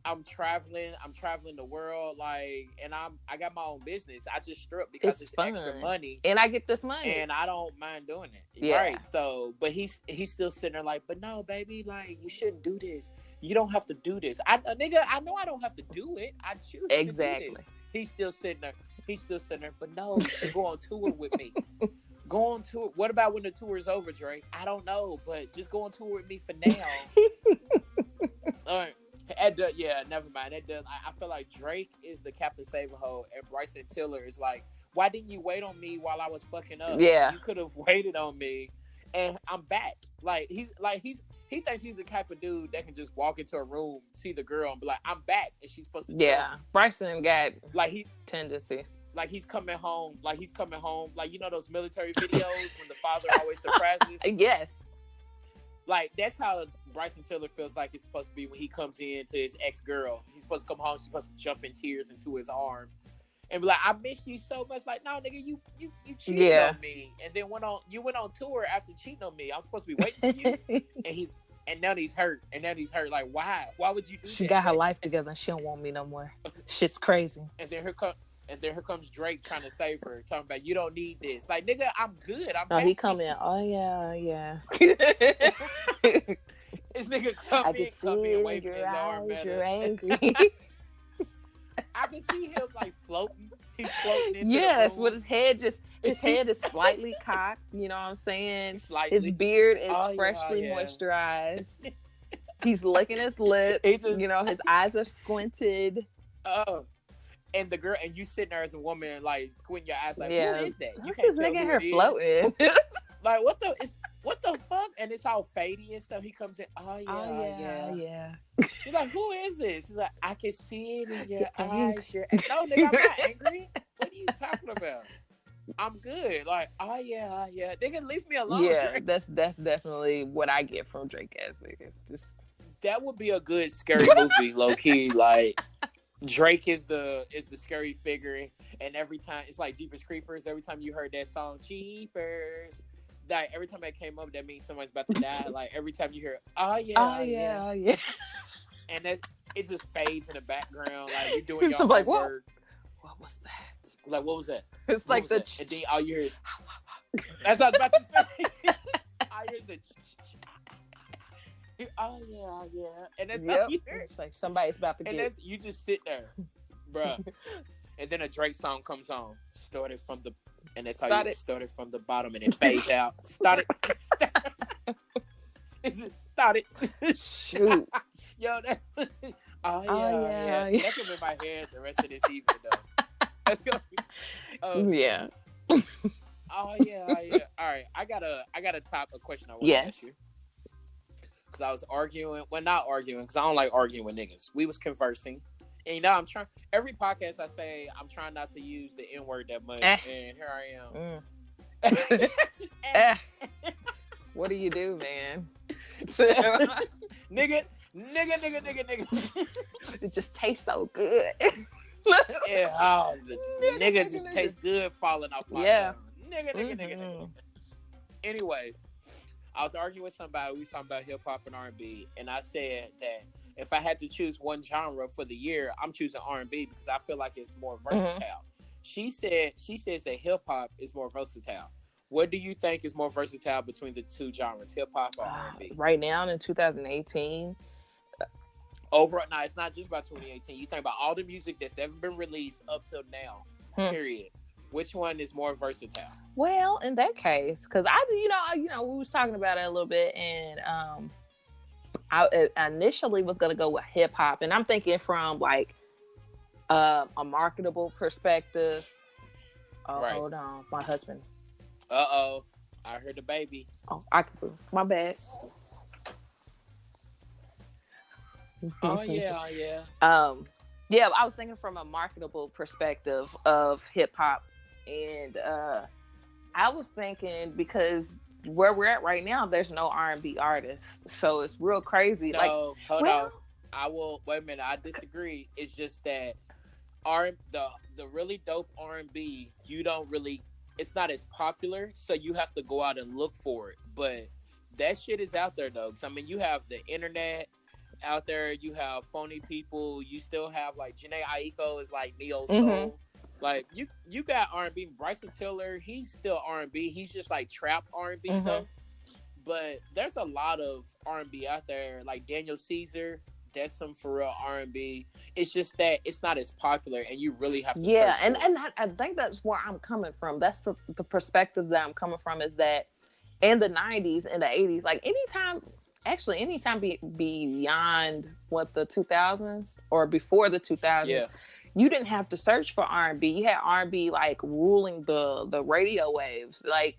I'm traveling. I'm traveling the world. Like, and I got my own business. I just strip because it's it's fun, extra money, and I get this money. and I don't mind doing it. Yeah, Right. So, but he's still sitting there like, but no, baby, like you shouldn't do this. You don't have to do this. Nigga, I know I don't have to do it. I choose to do this. exactly. He's still sitting there. He's still sitting there. But no, you should go on tour with me. Go on tour. What about when the tour is over, Drake? I don't know, but just go on tour with me for now. All right. Yeah, never mind. I feel like Drake is the Captain Save-A-Ho, and Bryson Tiller is like, why didn't you wait on me while I was fucking up? Yeah. You could have waited on me, and I'm back. He thinks he's the type of dude that can just walk into a room, see the girl, and be like, I'm back, and she's supposed to. Yeah, Bryson got he tendencies. Like he's coming home. Like you know those military videos when the father always surprises. Yes. Like that's how Bryson Tiller feels like it's supposed to be when he comes in to his ex-girl. He's supposed to come home. She's supposed to jump in tears into his arm and be like, "I missed you so much." Like, no, nigga, you cheated on me, and then went on tour after cheating on me. I'm supposed to be waiting for you, and now he's hurt. Like, why? Why would you do that? She got her life together, and she don't want me no more. Shit's crazy. And then here comes Drake trying to save her, talking about you don't need this. Like, nigga, I'm good. I'm happy. He come in. Oh yeah. This nigga come in waving his arm at you're her. angry. I can see him like floating. He's floating into yes, the room. with his head is slightly cocked. You know what I'm saying? Slightly. His beard is freshly moisturized. He's licking his lips. You know, his eyes are squinted. Oh. And the girl, and you sitting there as a woman, like squinting your eyes, like, who is that? You can't tell who it is. Floating. Like, what the fuck? And it's all fadey and stuff. He comes in, oh yeah. You're like, who is this? He's like, I can see it in your eyes. No, nigga, I'm not angry. What are you talking about? I'm good. Like, oh yeah. Nigga, leave me alone. Yeah, Drake. that's definitely what I get from Drake ass nigga. Just that would be a good scary movie, low key. Like Drake is the scary figure, and every time it's like Jeepers Creepers. Every time you heard that song, Jeepers, like every time that came up, that means someone's about to die. Like every time you hear, oh yeah, and it just fades in the background, like you're doing your like, work. What was that? Like what was that? It's what like the and then all you hear is that's what I was about to say. I hear the oh yeah, and that's all you hear. It's like somebody's about to and get. that's you just sit there, bruh. And then a Drake song comes on. Started from the and that's how you started from the bottom and it fades out. It just started. Shoot. Yo, that yeah. That's gonna be in my head the rest of this evening though. That's gonna be yeah. Oh yeah. All right. I got a top a question I want to ask you. Because I was arguing, well, not arguing, because I don't like arguing with niggas. We was conversing, and you know, I'm trying. Every podcast I say, I'm trying not to use the N word that much, and here I am. What do you do, man? nigga. It just tastes so good. Yeah, the nigga just tastes good falling off my tongue. Nigga. Anyways. I was arguing with somebody. We was talking about hip hop and R&B, and I said that if I had to choose one genre for the year, I'm choosing R&B because I feel like it's more versatile. She says that hip hop is more versatile. What do you think is more versatile between the two genres, hip hop or R&B? Right now in 2018. Overall, no, it's not just about 2018. You think about all the music that's ever been released up till now. Period. Which one is more versatile? Well, in that case, because we was talking about it a little bit, and I initially was gonna go with hip hop, and I'm thinking from like a marketable perspective. Oh, right. Hold on, my husband. I heard the baby. Oh, my bad. Yeah. Yeah, I was thinking from a marketable perspective of hip hop. And I was thinking because where we're at right now, there's no R&B artists, so it's real crazy. Like, No, hold well, on. I will wait a minute. I disagree. It's just that R the really dope R&B, you don't really, it's not as popular, so you have to go out and look for it. But that shit is out there though. 'Cause, I mean, you have the internet out there, you have phony people, you still have like Janae Aiko is like neo mm-hmm. soul. Like you got R&B. Bryson Tiller, he's still R&B. He's just like trap R&B Mm-hmm. though. But there's a lot of R&B out there, like Daniel Caesar. That's some for real R&B. It's just that it's not as popular, and you really have to Yeah, search and for it. I think that's where I'm coming from. That's the perspective that I'm coming from, is that in the 90s and the 80s, like anytime beyond what, the 2000s or before the 2000s, Yeah, you didn't have to search for R&B. You had R&B like ruling the radio waves. Like,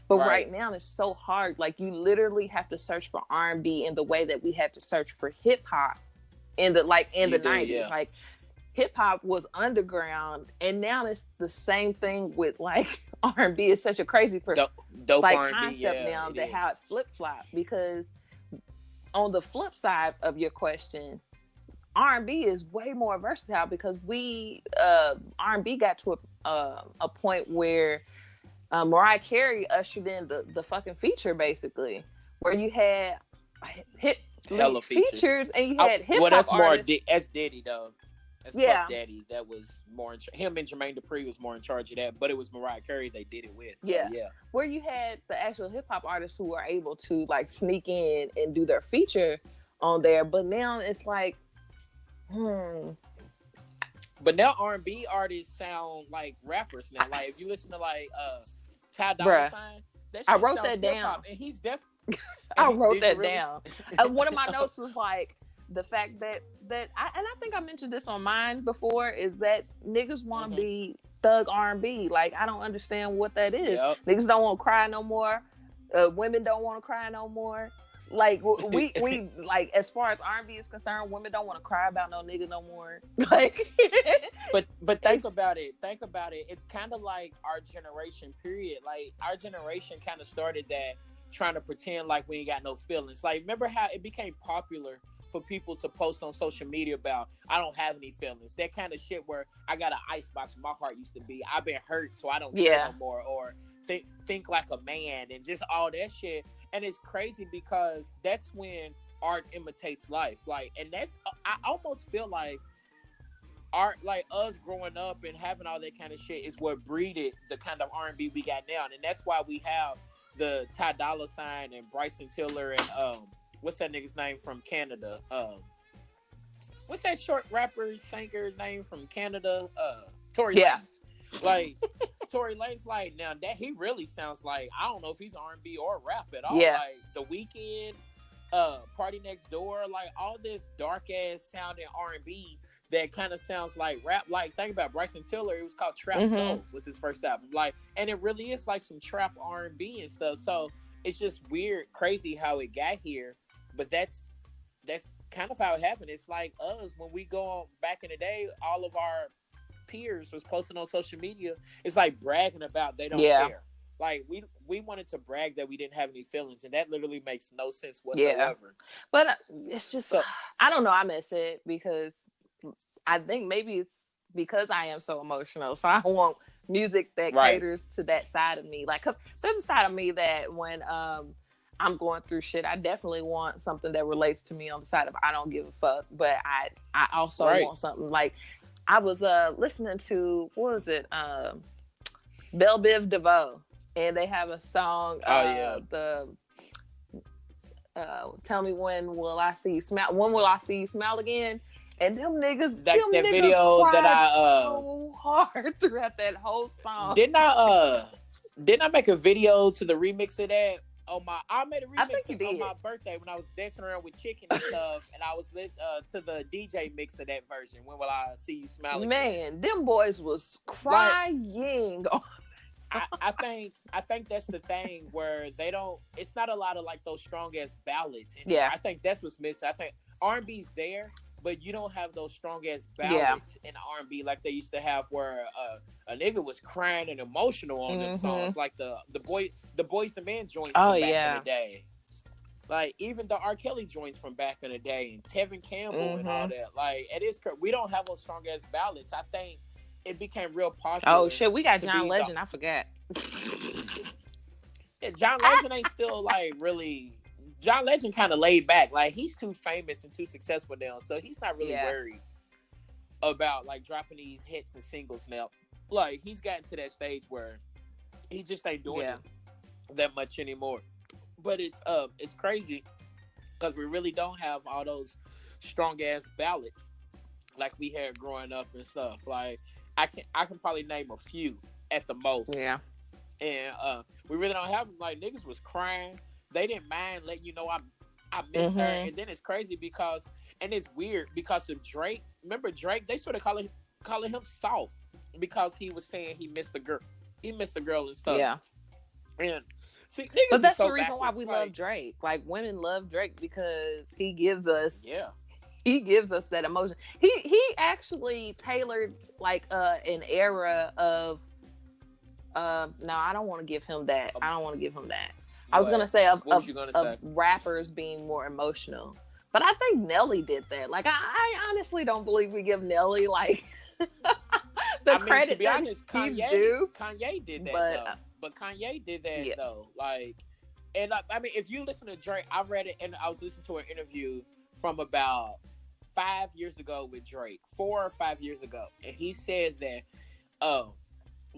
but right. right now it's so hard. Like, you literally have to search for R&B in the way that we had to search for hip hop in the You do, 90s. yeah. Like, hip hop was underground, and now it's the same thing with like R&B. It's such a crazy Dope like R&B, concept yeah, now, it that how is. it flip flop. Because on the flip side of your question, R&B is way more versatile, because we R&B got to a point where Mariah Carey ushered in the fucking feature, basically, where you had hit Hella features. features and you had hip Well, hop that's more artists. that's Diddy though. That's Puff Yeah, Daddy. That was more him and Jermaine Dupri was more in charge of that, but it was Mariah Carey they did it with. So yeah, yeah, where you had the actual hip hop artists who were able to like sneak in and do their feature on there. But now it's like, hmm, but now R&B artists sound like rappers now. Like if you listen to like Ty Dolla bruh, Sign, that I shit wrote sounds that hip down. hop, and he's definitely. I wrote Did you that really? down. One of my notes was like the fact I think I mentioned this on mine before, is that niggas want to Mm-hmm. be thug R&B. Like, I don't understand what that is. Yep. Niggas don't want to cry no more. Women don't want to cry no more. Like, we like, as far as R&B is concerned, women don't want to cry about no nigga no more. Like, But think about it. Think about it. It's kind of like our generation. Period. Like our generation kind of started that, trying to pretend like we ain't got no feelings. Like remember how it became popular for people to post on social media about I don't have any feelings. That kind of shit where I got an icebox where my heart used to be. I've been hurt, so I don't care yeah, no more. Or think like a man and just all that shit. And it's crazy because that's when art imitates life. Like, and that's I almost feel like art, like us growing up and having all that kind of shit, is what breeded the kind of R&B we got now, and that's why we have the Ty Dolla Sign and Bryson Tiller and what's that nigga's name from Canada? What's that short rapper singer's name from Canada? Tory yeah, Lanez. Like Tory Lanez, like now that he really sounds like, I don't know if he's R&B or rap at all. yeah. Like The Weeknd, Party Next Door, like all this dark ass sounding R&B that kind of sounds like rap. Like think about Bryson Tiller, it was called Trap Mm-hmm. Soul was his first album. Like, and it really is like some trap R&B and stuff. So it's just weird, crazy how it got here. But that's kind of how it happened. It's like us when we go on back in the day, all of our peers was posting on social media. It's like bragging about they don't Yeah, care. Like we wanted to brag that we didn't have any feelings, and that literally makes no sense yeah. whatsoever. But it's just, So I don't know. I miss it because I think maybe it's because I am so emotional. So I want music that right, caters to that side of me. Like, cause there's a side of me that when I'm going through shit, I definitely want something that relates to me on the side of I don't give a fuck. But I also right. want something like, I was listening to, what was it? Belle Biv DeVoe, and they have a song, Oh yeah, the tell me when will I see you smile? When will I see you smile again? And that niggas video that cried I so hard throughout that whole song. didn't I make a video to the remix of that? I made a I think remix you on did. my birthday when I was dancing around with chicken and stuff, and I was to the DJ mix of that version. When will I see you smile again? Man, them boys was crying. I think that's the thing where they don't. It's not a lot of like those strong ass ballads anymore. Yeah. I think that's what's missing. I think R&B's there, but you don't have those strong ass Yeah. ballads in R&B like they used to have, where a nigga was crying and emotional on them songs, like the Boys the Men joints Oh from back in the yeah. day. Like even the R. Kelly joints from back in the day, and Tevin Campbell and all that. Like it is, we don't have those strong ass ballads. I think it became real Oh popular shit, we got to John be the. Legend. I forgot. Yeah, John Legend ain't still like really. John Legend kind of laid back. Like he's too famous and too successful now, so he's not really Yeah. worried about like dropping these hits and singles now. Like he's gotten to that stage where he just ain't doing it that much anymore. But it's crazy because we really don't have all those strong ass ballads like we had growing up and stuff. Like I can probably name a few at the most. Yeah. And we really don't have them. Like niggas was crying. They didn't mind letting you know I missed her. And then it's crazy because, and it's weird because of Drake. Remember Drake? They sort of calling him soft because he was saying he missed the girl. He missed the girl and stuff. Yeah. And see, niggas but that's is so the reason why we love Drake. Like women love Drake because he gives us that emotion. He actually tailored like an era of no, I don't want to give him that. I don't want to give him that. I was gonna say of rappers being more emotional. But I think Nelly did that. Like I honestly don't believe we give Nelly like the credit to be honest, Kanye due. Kanye did that but Kanye did that though. Like, and I mean, if you listen to Drake, I read it and I was listening to an interview from about 5 years ago with Drake, 4 or 5 years ago, and he said that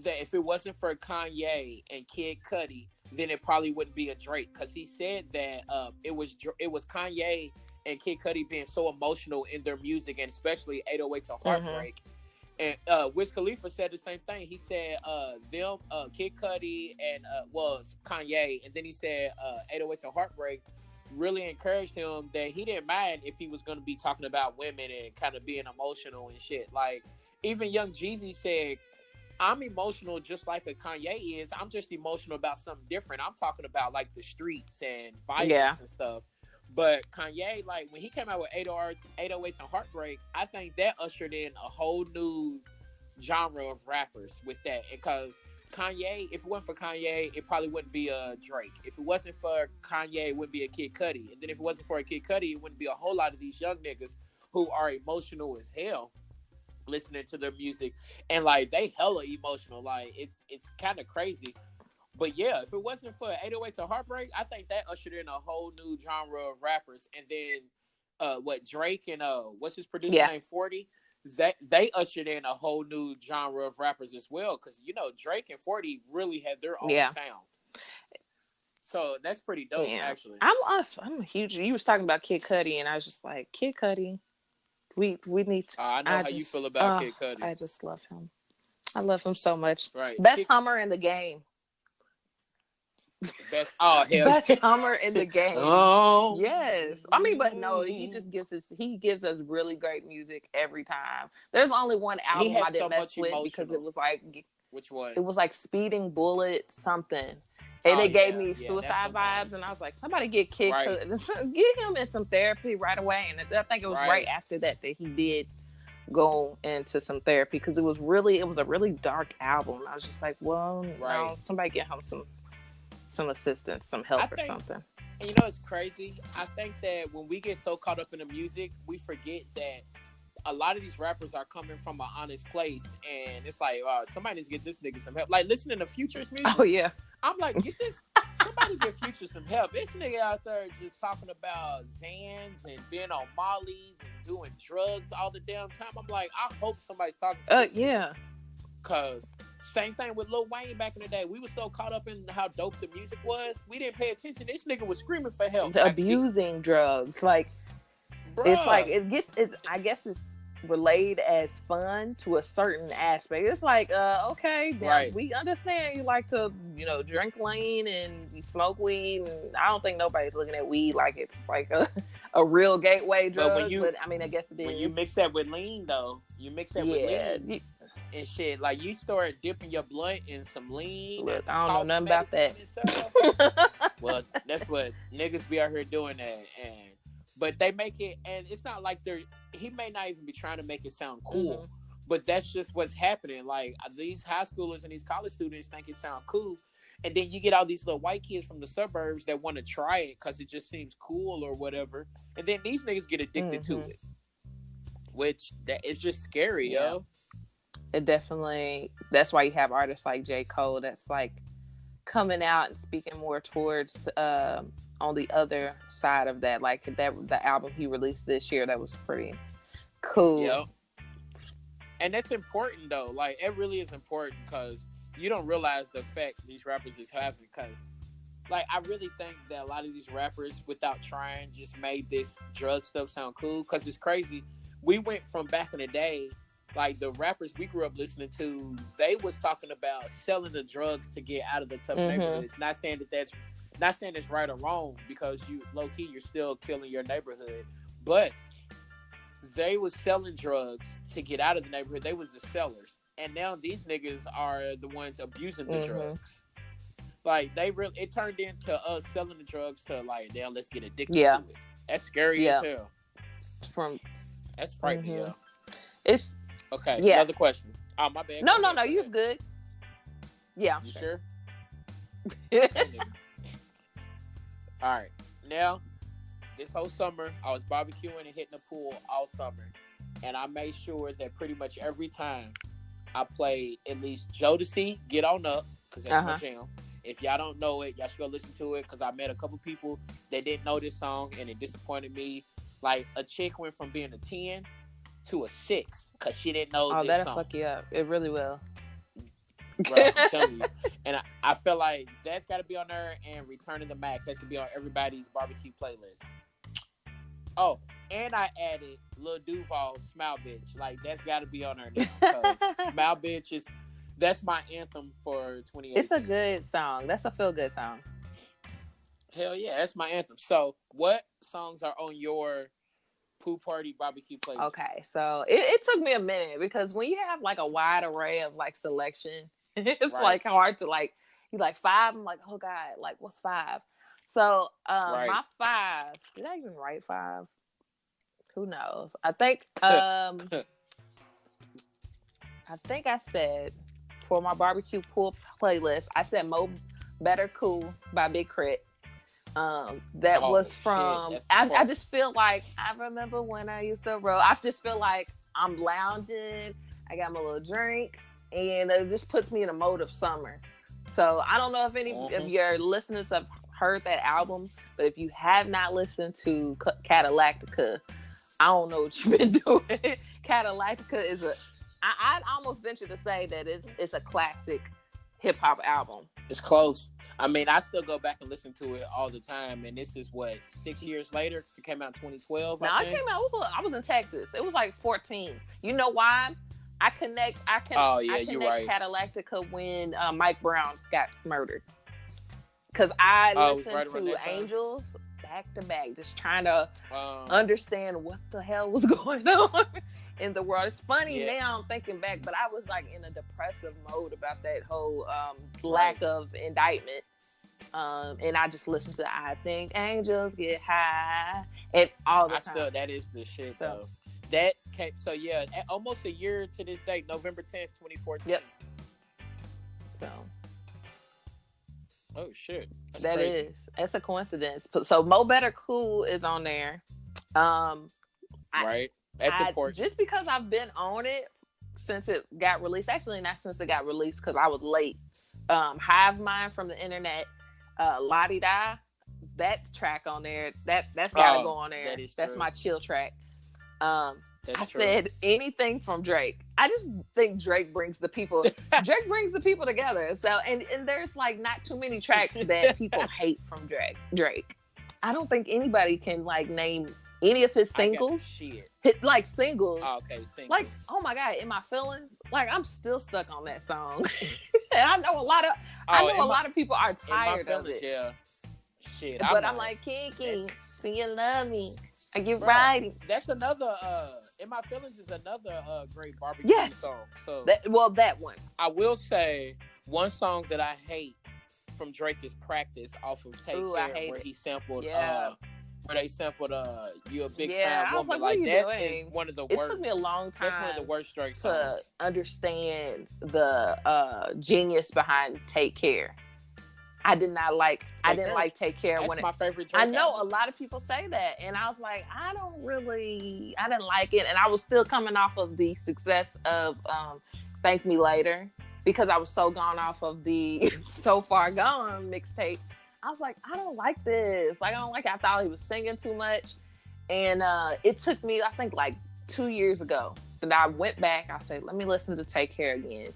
that if it wasn't for Kanye and Kid Cudi, then it probably wouldn't be a Drake. Because he said that it was Kanye and Kid Cudi being so emotional in their music, and especially 808s of Heartbreak. And Wiz Khalifa said the same thing. He said them, Kid Cudi and was Kanye, and then he said 808s of Heartbreak really encouraged him that he didn't mind if he was going to be talking about women and kind of being emotional and shit. Like even Young Jeezy said, I'm emotional just like a Kanye is. I'm just emotional about something different. I'm talking about like the streets and violence and stuff. But Kanye, like when he came out with 808s and Heartbreak, I think that ushered in a whole new genre of rappers with that. Because Kanye, if it wasn't for Kanye, it probably wouldn't be a Drake. If it wasn't for Kanye, it wouldn't be a Kid Cudi. And then if it wasn't for a Kid Cudi, it wouldn't be a whole lot of these young niggas who are emotional as hell listening to their music, and like they hella emotional. Like it's kind of crazy. But yeah, if it wasn't for 808s of Heartbreak, I think that ushered in a whole new genre of rappers. And then what Drake and what's his producer name 40, they ushered in a whole new genre of rappers as well, because you know Drake and 40 really had their own sound. So that's pretty dope actually. I'm a huge, you was talking about Kid Cudi and I was just like, Kid Cudi, we need to. I know how you feel about Kid Cudi. I just love him. I love him so much. Right. Best Hummer in the game. Best Hummer in the game. Oh yes. I mean, but no, he gives us really great music every time. There's only one album I didn't mess with because it was like, which one? It was like Speeding Bullet something. And it gave me suicide vibes, and I was like, somebody get Kid Cudi, get him in some therapy right away. And I think it was right after that he did go into some therapy, because it was a really dark album. I was just like, well, no, somebody get him some assistance, some help or something. And you know, it's crazy. I think that when we get so caught up in the music, we forget that a lot of these rappers are coming from an honest place, and it's like, somebody needs to get this nigga some help. Like listening to Future's music. Oh yeah. I'm like, somebody get Future some help. This nigga out there just talking about Xans and being on Molly's and doing drugs all the damn time. I'm like, I hope somebody's talking to this nigga. Cause same thing with Lil Wayne back in the day. We were so caught up in how dope the music was, we didn't pay attention. This nigga was screaming for help. Abusing drugs. Like, bruh. It's like, I guess it's relayed as fun to a certain aspect. It's like, okay, then we understand you like to, drink lean and you smoke weed, and I don't think nobody's looking at weed like it's like a real gateway drug. But I mean, I guess it is. When you mix that with lean, though, with lean and shit, like you start dipping your blunt in some lean. Look, I don't know nothing about that. Well, that's what niggas be out here doing that, and but they make it, and it's not like he may not even be trying to make it sound cool, Mm-hmm. but that's just what's happening. Like these high schoolers and these college students think it sound cool, and then you get all these little white kids from the suburbs that want to try it because it just seems cool or whatever, and then these niggas get addicted to it, which that is just scary, yo. It definitely. That's why you have artists like J. Cole that's like coming out and speaking more towards on the other side of that, like that the album he released this year that was pretty cool. Yep. And that's important though. Like it really is important because you don't realize the effect these rappers is having. Because like I really think that a lot of these rappers, without trying, just made this drug stuff sound cool. Because it's crazy. We went from back in the day, like the rappers we grew up listening to, they was talking about selling the drugs to get out of the tough neighborhoods. Not saying that's right or wrong, because you low key you're still killing your neighborhood, but they was selling drugs to get out of the neighborhood. They was the sellers, and now these niggas are the ones abusing the drugs. Like it turned into us selling the drugs to like, now let's get addicted to it. That's scary as hell. That's frightening. Yeah. It's okay. Yeah. Another question. Oh, my bad. No, you was good. Yeah. You sure? All right. Now, this whole summer, I was barbecuing and hitting the pool all summer, and I made sure that pretty much every time I played at least Jodeci, Get On Up, because that's my jam. If y'all don't know it, y'all should go listen to it, because I met a couple people that didn't know this song, and it disappointed me. Like, a chick went from being a 10 to a 6 because she didn't know this song. Oh, that'll fuck you up. It really will. Bro, I'm telling you. And I feel like that's got to be on there, and Returning the Mac has to be on everybody's barbecue playlist. Oh, and I added Lil Duval, Smile Bitch. Like, that's got to be on there now, because Smile Bitch that's my anthem for 2018. It's a good song. That's a feel-good song. Hell yeah, that's my anthem. So, what songs are on your pool party barbecue playlist? Okay, so it took me a minute, because when you have like a wide array of like selection, it's like hard to like, you like 5. I'm like, oh God, like what's 5? So my 5, did I even write 5? Who knows? I think I said for my barbecue pool playlist, I said Mo Better Cool by Big Crit. That was from I just feel like I remember when I used to roll. I just feel like I'm lounging, I got my little drink, and it just puts me in a mode of summer. So I don't know if any of your listeners have heard that album, but if you have not listened to Catalactica, I don't know what you've been doing. Catalactica is I'd almost venture to say that it's a classic hip hop album. It's close. I mean, I still go back and listen to it all the time, and this is 6 years later, because it came out in 2012. No, it came out. I was in Texas. It was like 14. You know why? I connect you're right. Catalactica when Mike Brown got murdered, because I listened to Angels back to back, just trying to understand what the hell was going on in the world. It's funny now I'm thinking back, but I was like in a depressive mode about that whole lack of indictment, and I just listened to I Think Angels Get High and all the time. That is the shit though. That came, almost a year to this day, November 10th, 2014. Yep. So. Oh shit. That's a coincidence. So Mo Better Cool is on there. Right. That's important. Just because I've been on it since it got released. Actually, not since it got released, because I was late. Hive Mind from the Internet, La Di Da, that track on there, that's gotta go on there. That's my chill track. Said anything from Drake. I just think Drake brings the people together. So and there's like not too many tracks that people hate from Drake. I don't think anybody can like name any of his singles. Like singles. Oh, okay, singles. Like, oh my God, In My Feelings. Like, I'm still stuck on that song. And I know a lot of people are tired of it. Yeah. Shit. But I'm like, Kiki, do you love me? Are you riding? That's another In My Feelings is another great barbecue song. So that one. I will say one song that I hate from Drake is Practice off of Take Care, where he sampled where they sampled "You a Big Yeah, Fine I was Woman." like, what are Like you that is doing? one of the It worst. took me a long That's one of the time worst Drake to songs. understand the genius behind Take Care. I didn't like Take Care That's when my favorite I Drake know a album. lot of people say that, and I was like, I didn't like it, and I was still coming off of the success of Thank Me Later, because I was so gone off of the So Far Gone mixtape. I was like, I don't like this. Like, I don't like it. I thought he was singing too much, and it took me, I think, like 2 years ago, that I went back. I said, let me listen to Take Care again,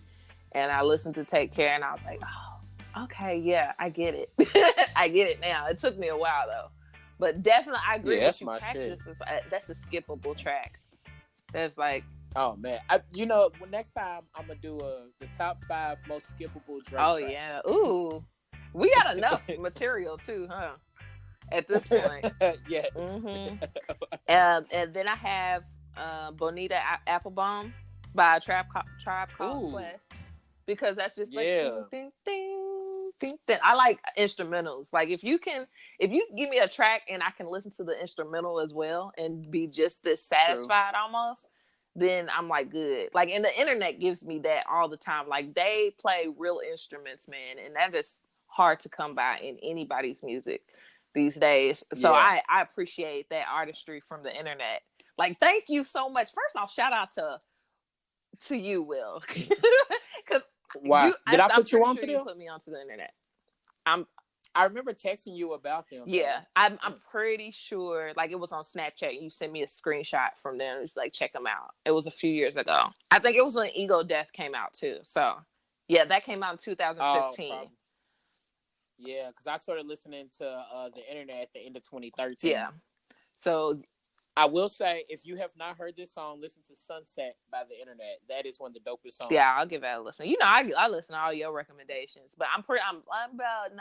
and I listened to Take Care, and I was like, oh, okay, yeah, I get it. I get it now. It took me a while though, but definitely I agree Yeah, with that's you. my shit. Practice is that's a skippable track. That's like, Oh man, next time I'm gonna do the top 5 most skippable Drake oh yeah, tracks. ooh, we got enough material too, huh? At this point. Yes. Mm-hmm. And then I have Bonita Applebaum by Tribe Called Ooh, Quest, because that's just like yeah, ding, ding, ding, ding, ding. I like instrumentals. Like if you give me a track and I can listen to the instrumental as well and be just as true. satisfied almost, then I'm like good. Like, and the internet gives me that all the time. Like they play real instruments, man, and that is hard to come by in anybody's music these days. So Yeah. I appreciate that artistry from the internet. Like, thank you so much. First off, shout out to you, Will, because Why did I I'm put you pretty on sure to you them? put me onto the internet. I'm I remember texting you about them Yeah, though. I'm pretty sure. Like, it was on Snapchat. And you sent me a screenshot from them. It's like, check them out. It was a few years ago. I think it was when Ego Death came out too. So yeah, that came out in Oh, 2015. probably. Yeah, because I started listening to the internet at the end of 2013. Yeah. So I will say, if you have not heard this song, listen to "Sunset" by the internet. That is one of the dopest yeah, songs. I'll give that a listen. You know, I listen to all your recommendations, but I'm about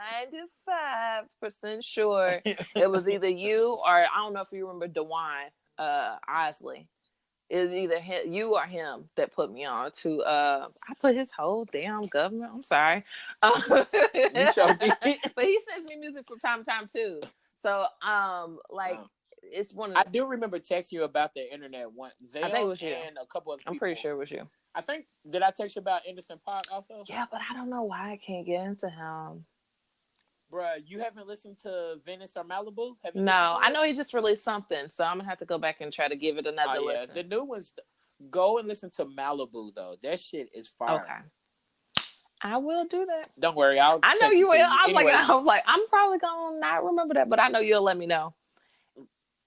95% sure it was either you, or I don't know if you remember DeWine Osley. It was either you or him that put me on to I put his whole damn government. I'm sorry. You sure did. But he sends me music from time to time too. So like, it's one of I do remember texting you about the internet one. I think it Them was you. and a couple other I'm pretty people. sure it was you. I think, did I text you about Anderson .Paak also? Yeah, but I don't know why I can't get into him. Bruh, you haven't listened to Venice or Malibu? Have you listened No, to I it? know he just released something, so I'm gonna have to go back and try to give it Oh another yeah, listen. the new ones. Go and listen to Malibu though. That shit is fire. Okay, I will do that. Don't worry, I'll I know text you it will. to you. Anyways, I was like, I'm probably gonna not remember that, but I know you'll let me know.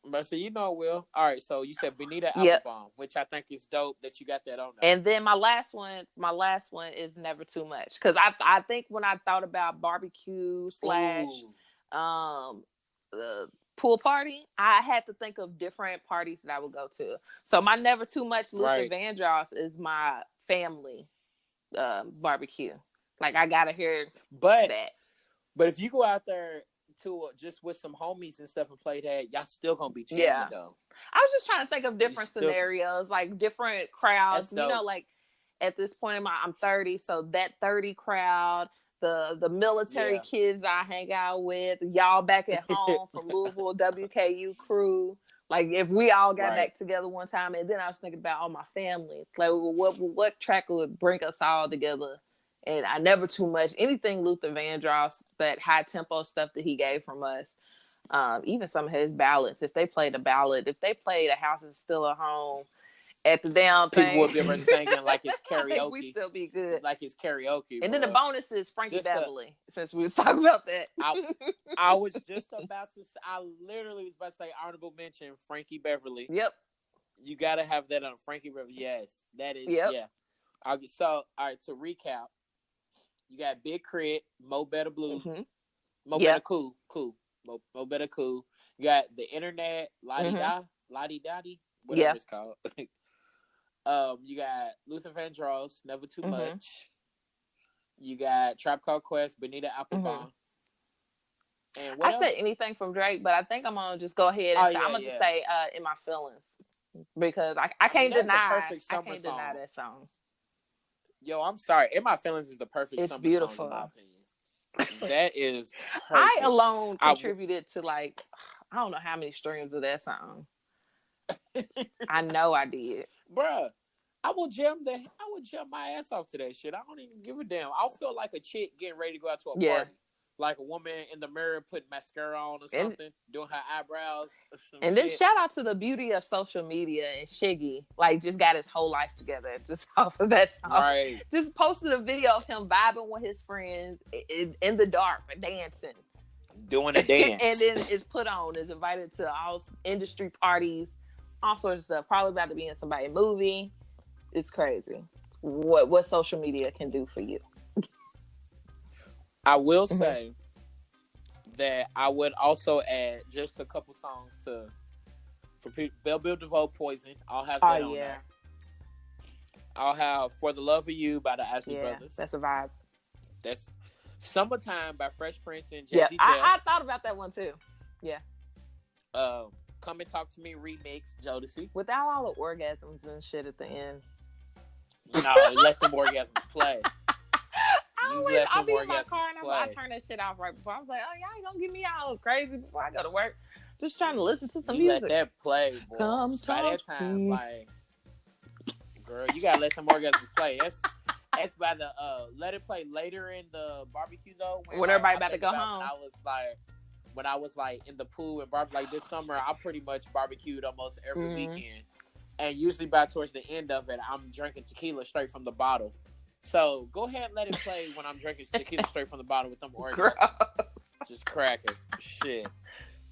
but so you know, Will. All right, so you said Bonita Yep. Applebaum, which I think is dope that you got that on there. And then my last one is Never Too Much, because I think when I thought about barbecue slash Ooh, um pool party, I had to think of different parties that I would go to. So my Never Too Much Luther right. Vandross is my family barbecue. Like, I gotta hear But that. if you go out there to just with some homies and stuff and play that, y'all still gonna be jamming Yeah. though. I was just trying to think of different Still, scenarios, like different that's crowds. You know, dope. like at this point I'm 30, so that 30 crowd, the military Yeah. kids I hang out with, y'all back at home from Louisville, WKU crew. Like, if we all got Right. back together one time, and then I was thinking about all my family. Like, what track would bring us all together? And I Never Too Much, anything Luther Vandross, that high tempo stuff that he gave from us. Even some of his ballads, if they played a ballad, if they played A House Is Still a Home at the damn People thing, will be able to singing like it's I think we karaoke. still be good. Like it's karaoke, And then the bro. bonus is Frankie Just Beverly, since we was talking about that. I was just about to. I literally was about to say honorable mention Frankie Beverly. Yep. You gotta have that on Frankie Beverly. Yes, that is. Yep. Yeah. So all right. To recap, you got Big Crit, Mo Better Blue, Mm-hmm. Mo Yep. Better Cool, Mo Better Cool. You got the internet, Lottie Da, Lottie Dottie, whatever Yeah. it's called. You got Luther Vandross, Never Too Much. You got Tribe Called Quest, Bonita Applebaum. And what I else? said anything from Drake, but I think I'm gonna just go ahead and say, I'm gonna just say In My Feelings, because I can't deny that song. Yo, I'm sorry. In My Feelings is the perfect It's summer beautiful. song in my opinion. That is perfect. I alone contributed to, like, I don't know how many streams of that song. I know I did. Bruh, I will jam my ass off to that shit. I don't even give a damn. I'll feel like a chick getting ready to go out to a party. Like a woman in the mirror putting mascara on or something, doing her eyebrows or some and shit. then shout out to the beauty of social media and Shiggy. Like, just got his whole life together just off of that song. Right. Just posted a video of him vibing with his friends in the dark, dancing. Doing a dance. And then is put on, is invited to all industry parties, all sorts of stuff. Probably about to be in somebody's movie. It's crazy what social media can do for you. I will say that I would also add just a couple songs for people. Belle Biv DeVoe, Poison. I'll have that on there. I'll have For the Love of You by the Isley Brothers. That's a vibe. That's Summertime by Fresh Prince and Jazzy Jeff. I thought about that one too. Yeah. Come and Talk to Me remix, Jodeci. Without all the orgasms and shit at the end. No, let them orgasms play. I'll be in my car and I turn that shit off right before. I was like, oh, y'all ain't gonna get me all crazy before I go to work. Just trying to listen to some music. Let that play, boy. Come by that time, like, girl, you gotta let them orgasms play. That's by the let it play later in the barbecue though. When everybody about to go home. When I was in the pool and like this summer, I pretty much barbecued almost every weekend. And usually by towards the end of it, I'm drinking tequila straight from the bottle. So go ahead and let it play when I'm drinking tequila straight from the bottle with them orgasms. Just crack it. Shit.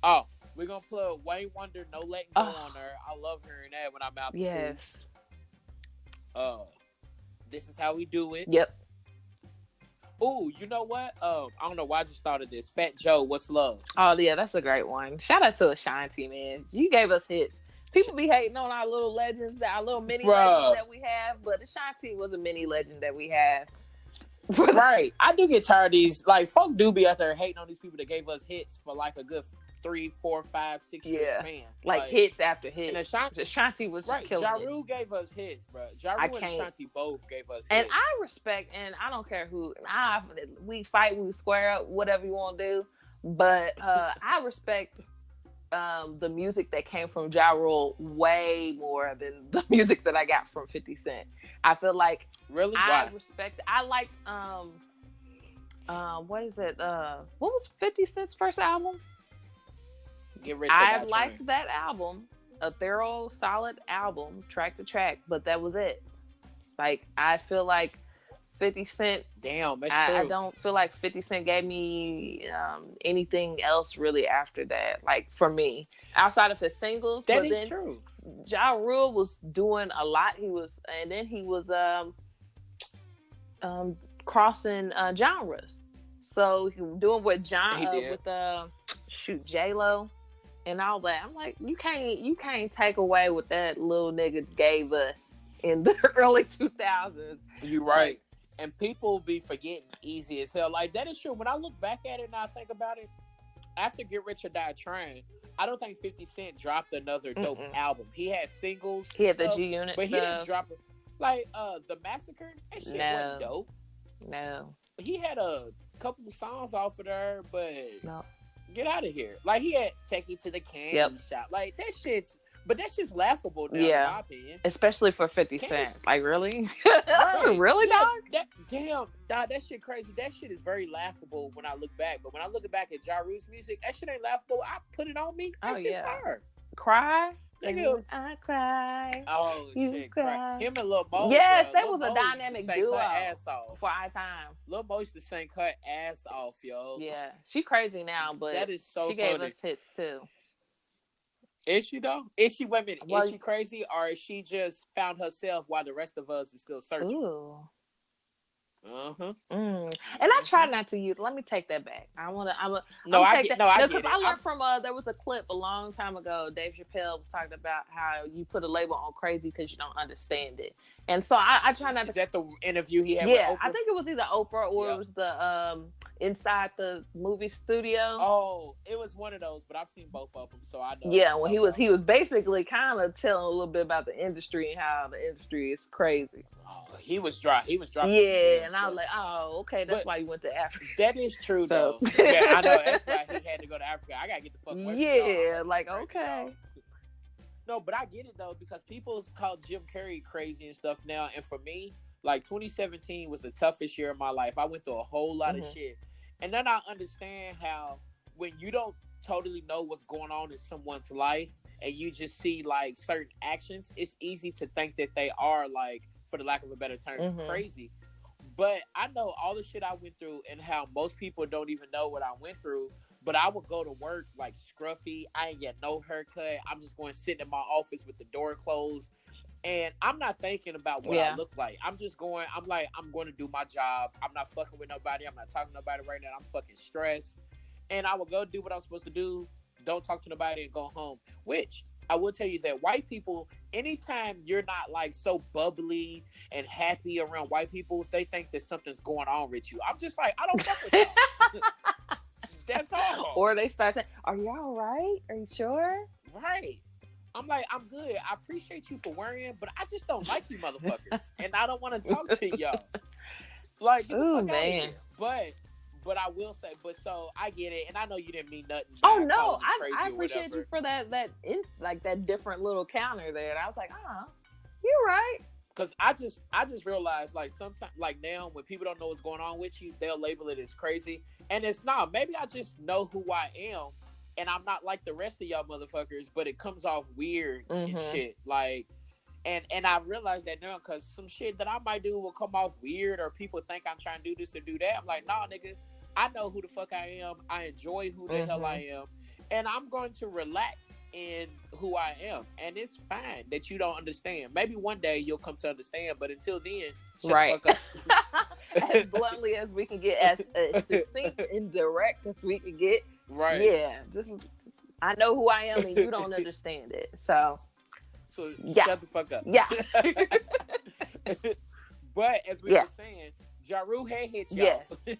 Oh, we're going to put Wayne Wonder, No Letting Go on her. I love hearing that when I'm out the pool. This Is How We Do It. Yep. Ooh, you know what? I don't know why I just thought of this. Fat Joe, What's Love? Oh, yeah, that's a great one. Shout out to Ashanti, man. You gave us hits. People be hating on our little legends, our little mini legends that we have, but Ashanti was a mini legend that we have. Right. I do get tired of these. Like, folk do be out there hating on these people that gave us hits for like a good 3, 4, 5, 6 years span. Like hits after hits. And Ashanti was killing Ja Rule gave us hits, bro. Ja Rule and Ashanti both gave us hits. And I respect, and I don't care who. We fight, we square up, whatever you want to do. But I respect the music that came from Ja Rule way more than the music that I got from 50 Cent. I feel like I liked what is it? What was 50 Cent's first album? Get Rich. I liked that album. A thorough, solid album, track to track, but that was it. Like, I feel like 50 Cent. Damn, that's true. I don't feel like 50 Cent gave me anything else really after that. Like, for me, outside of his singles. That is true. Ja Rule was doing a lot. He was crossing genres. So he was doing with J-Lo and all that. I'm like, you can't take away what that little nigga gave us in the early 2000s. You're right. And people be forgetting easy as hell. Like, that is true. When I look back at it and I think about it, after Get Rich or Die Trying, I don't think 50 Cent dropped another dope album. He had singles. He had the G-Unit but he didn't drop it. Like, The Massacre, that shit wasn't dope. No. He had a couple of songs off of there, but no. Get out of here. Like, he had Take You to the Candy Shop. Like, that shit's laughable now, in my opinion. Especially for 50 Cent. Like, really? Really, dog? Damn, dog, that shit crazy. That shit is very laughable when I look back. But when I look back at Ja Rule's music, that shit ain't laughable. I Put It On Me. That shit fire. Cry? Nigga. I cry. Oh, you shit. Cry. Him and Lil Mo. Yes, that was a dynamic duo. Her ass off. For our time. Lil Mo used to sing her ass off, yo. Yeah. She crazy now, but that is so she funny. gave us hits, too. Is she, though? Is she, wait a minute, is she crazy, or is she just found herself while the rest of us is still searching? Ooh. Uh-huh. And I try not to use. Let me take that back. I get it. I learned from there was a clip a long time ago. Dave Chappelle was talking about how you put a label on crazy because you don't understand it, and so I try not to. Is that the interview he had with Oprah? I think it was either Oprah or it was inside the movie studio. Oh, it was one of those, but I've seen both of them, so I know what Yeah, you're when talking about. he was basically kind of telling a little bit about the industry and how the industry is crazy. Oh, he was dropping. Yeah, and I was like, oh, okay, that's why you went to Africa. That is true, though. Yeah, I know. That's why he had to go to Africa. I gotta get the fuck away from Yeah, like okay. Y'all. No, but I get it though, because people call Jim Carrey crazy and stuff now, and for me, like 2017 was the toughest year of my life. I went through a whole lot of shit, and then I understand how when you don't totally know what's going on in someone's life and you just see like certain actions, it's easy to think that they are, like, for the lack of a better term, crazy. But I know all the shit I went through and how most people don't even know what I went through. But I would go to work like scruffy. I ain't get no haircut. I'm just going to sit in my office with the door closed. And I'm not thinking about what I look like. I'm just going, I'm going to do my job. I'm not fucking with nobody. I'm not talking to nobody right now. I'm fucking stressed. And I would go do what I'm supposed to do. Don't talk to nobody and go home. Which I will tell you that white people, anytime you're not like so bubbly and happy around white people, they think that something's going on with you. I'm just like, I don't fuck with y'all. That's all. Or they start saying, are you all right? Are you sure? Right. I'm like, I'm good. I appreciate you for worrying, but I just don't like you motherfuckers. And I don't want to talk to y'all. Like, ooh, man. But I will say, so I get it, and I know you didn't mean nothing. Oh no, I appreciate you for that different little counter there. And I was like, you're right. Because I just realized, like, sometimes, like now, when people don't know what's going on with you, they'll label it as crazy, and it's not. Maybe I just know who I am, and I'm not like the rest of y'all motherfuckers, but it comes off weird and shit, like. And I realize that now, because some shit that I might do will come off weird, or people think I'm trying to do this or do that. I'm like, nah, nigga, I know who the fuck I am. I enjoy who the hell I am. And I'm going to relax in who I am. And it's fine that you don't understand. Maybe one day you'll come to understand, but until then, shut the fuck up. As bluntly as we can get, as succinct and direct as we can get. Right. Yeah. Just I know who I am and you don't understand it. So shut the fuck up. Yeah. But as we were saying, Ja Rule had hits, y'all. Yeah.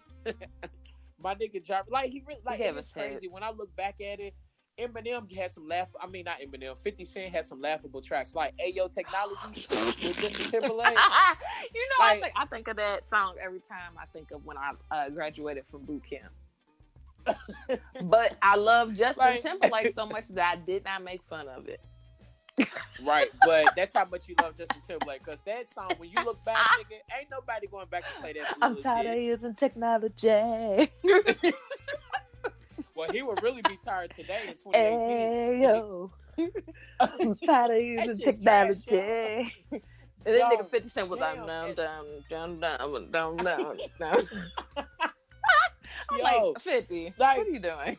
My nigga Ja, like, he really, like, it's crazy. When I look back at it, Eminem had some not Eminem, 50 Cent had some laughable tracks, like Ayo Technology with Justin Timberlake. You know, like, I think of that song every time I think of when I graduated from boot camp. But I love Justin Timberlake so much that I did not make fun of it. Right, but that's how much you love Justin Timberlake, because that song, when you look back, nigga, ain't nobody going back to play that. I'm tired of using technology. Well, he would really be tired today in 2018. Ayo. I'm tired of using technology. Trash, and then nigga 50 Cent was like, down. I'm like, 50, what are you doing?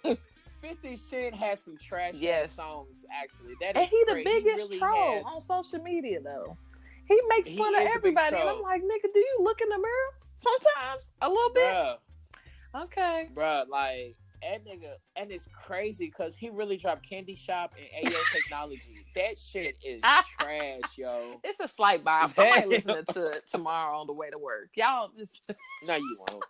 50 Cent has some trash songs, actually. That and is he great. the biggest really troll on social media, though. He makes fun of everybody. And I'm like, nigga, do you look in the mirror sometimes? A little bit? Bruh. Okay. Bruh, like, that nigga, and it's crazy because he really dropped Candy Shop and Ayo Technology. That shit is trash, yo. It's a slight vibe. I might listen to it tomorrow on the way to work. Y'all just... No, you won't.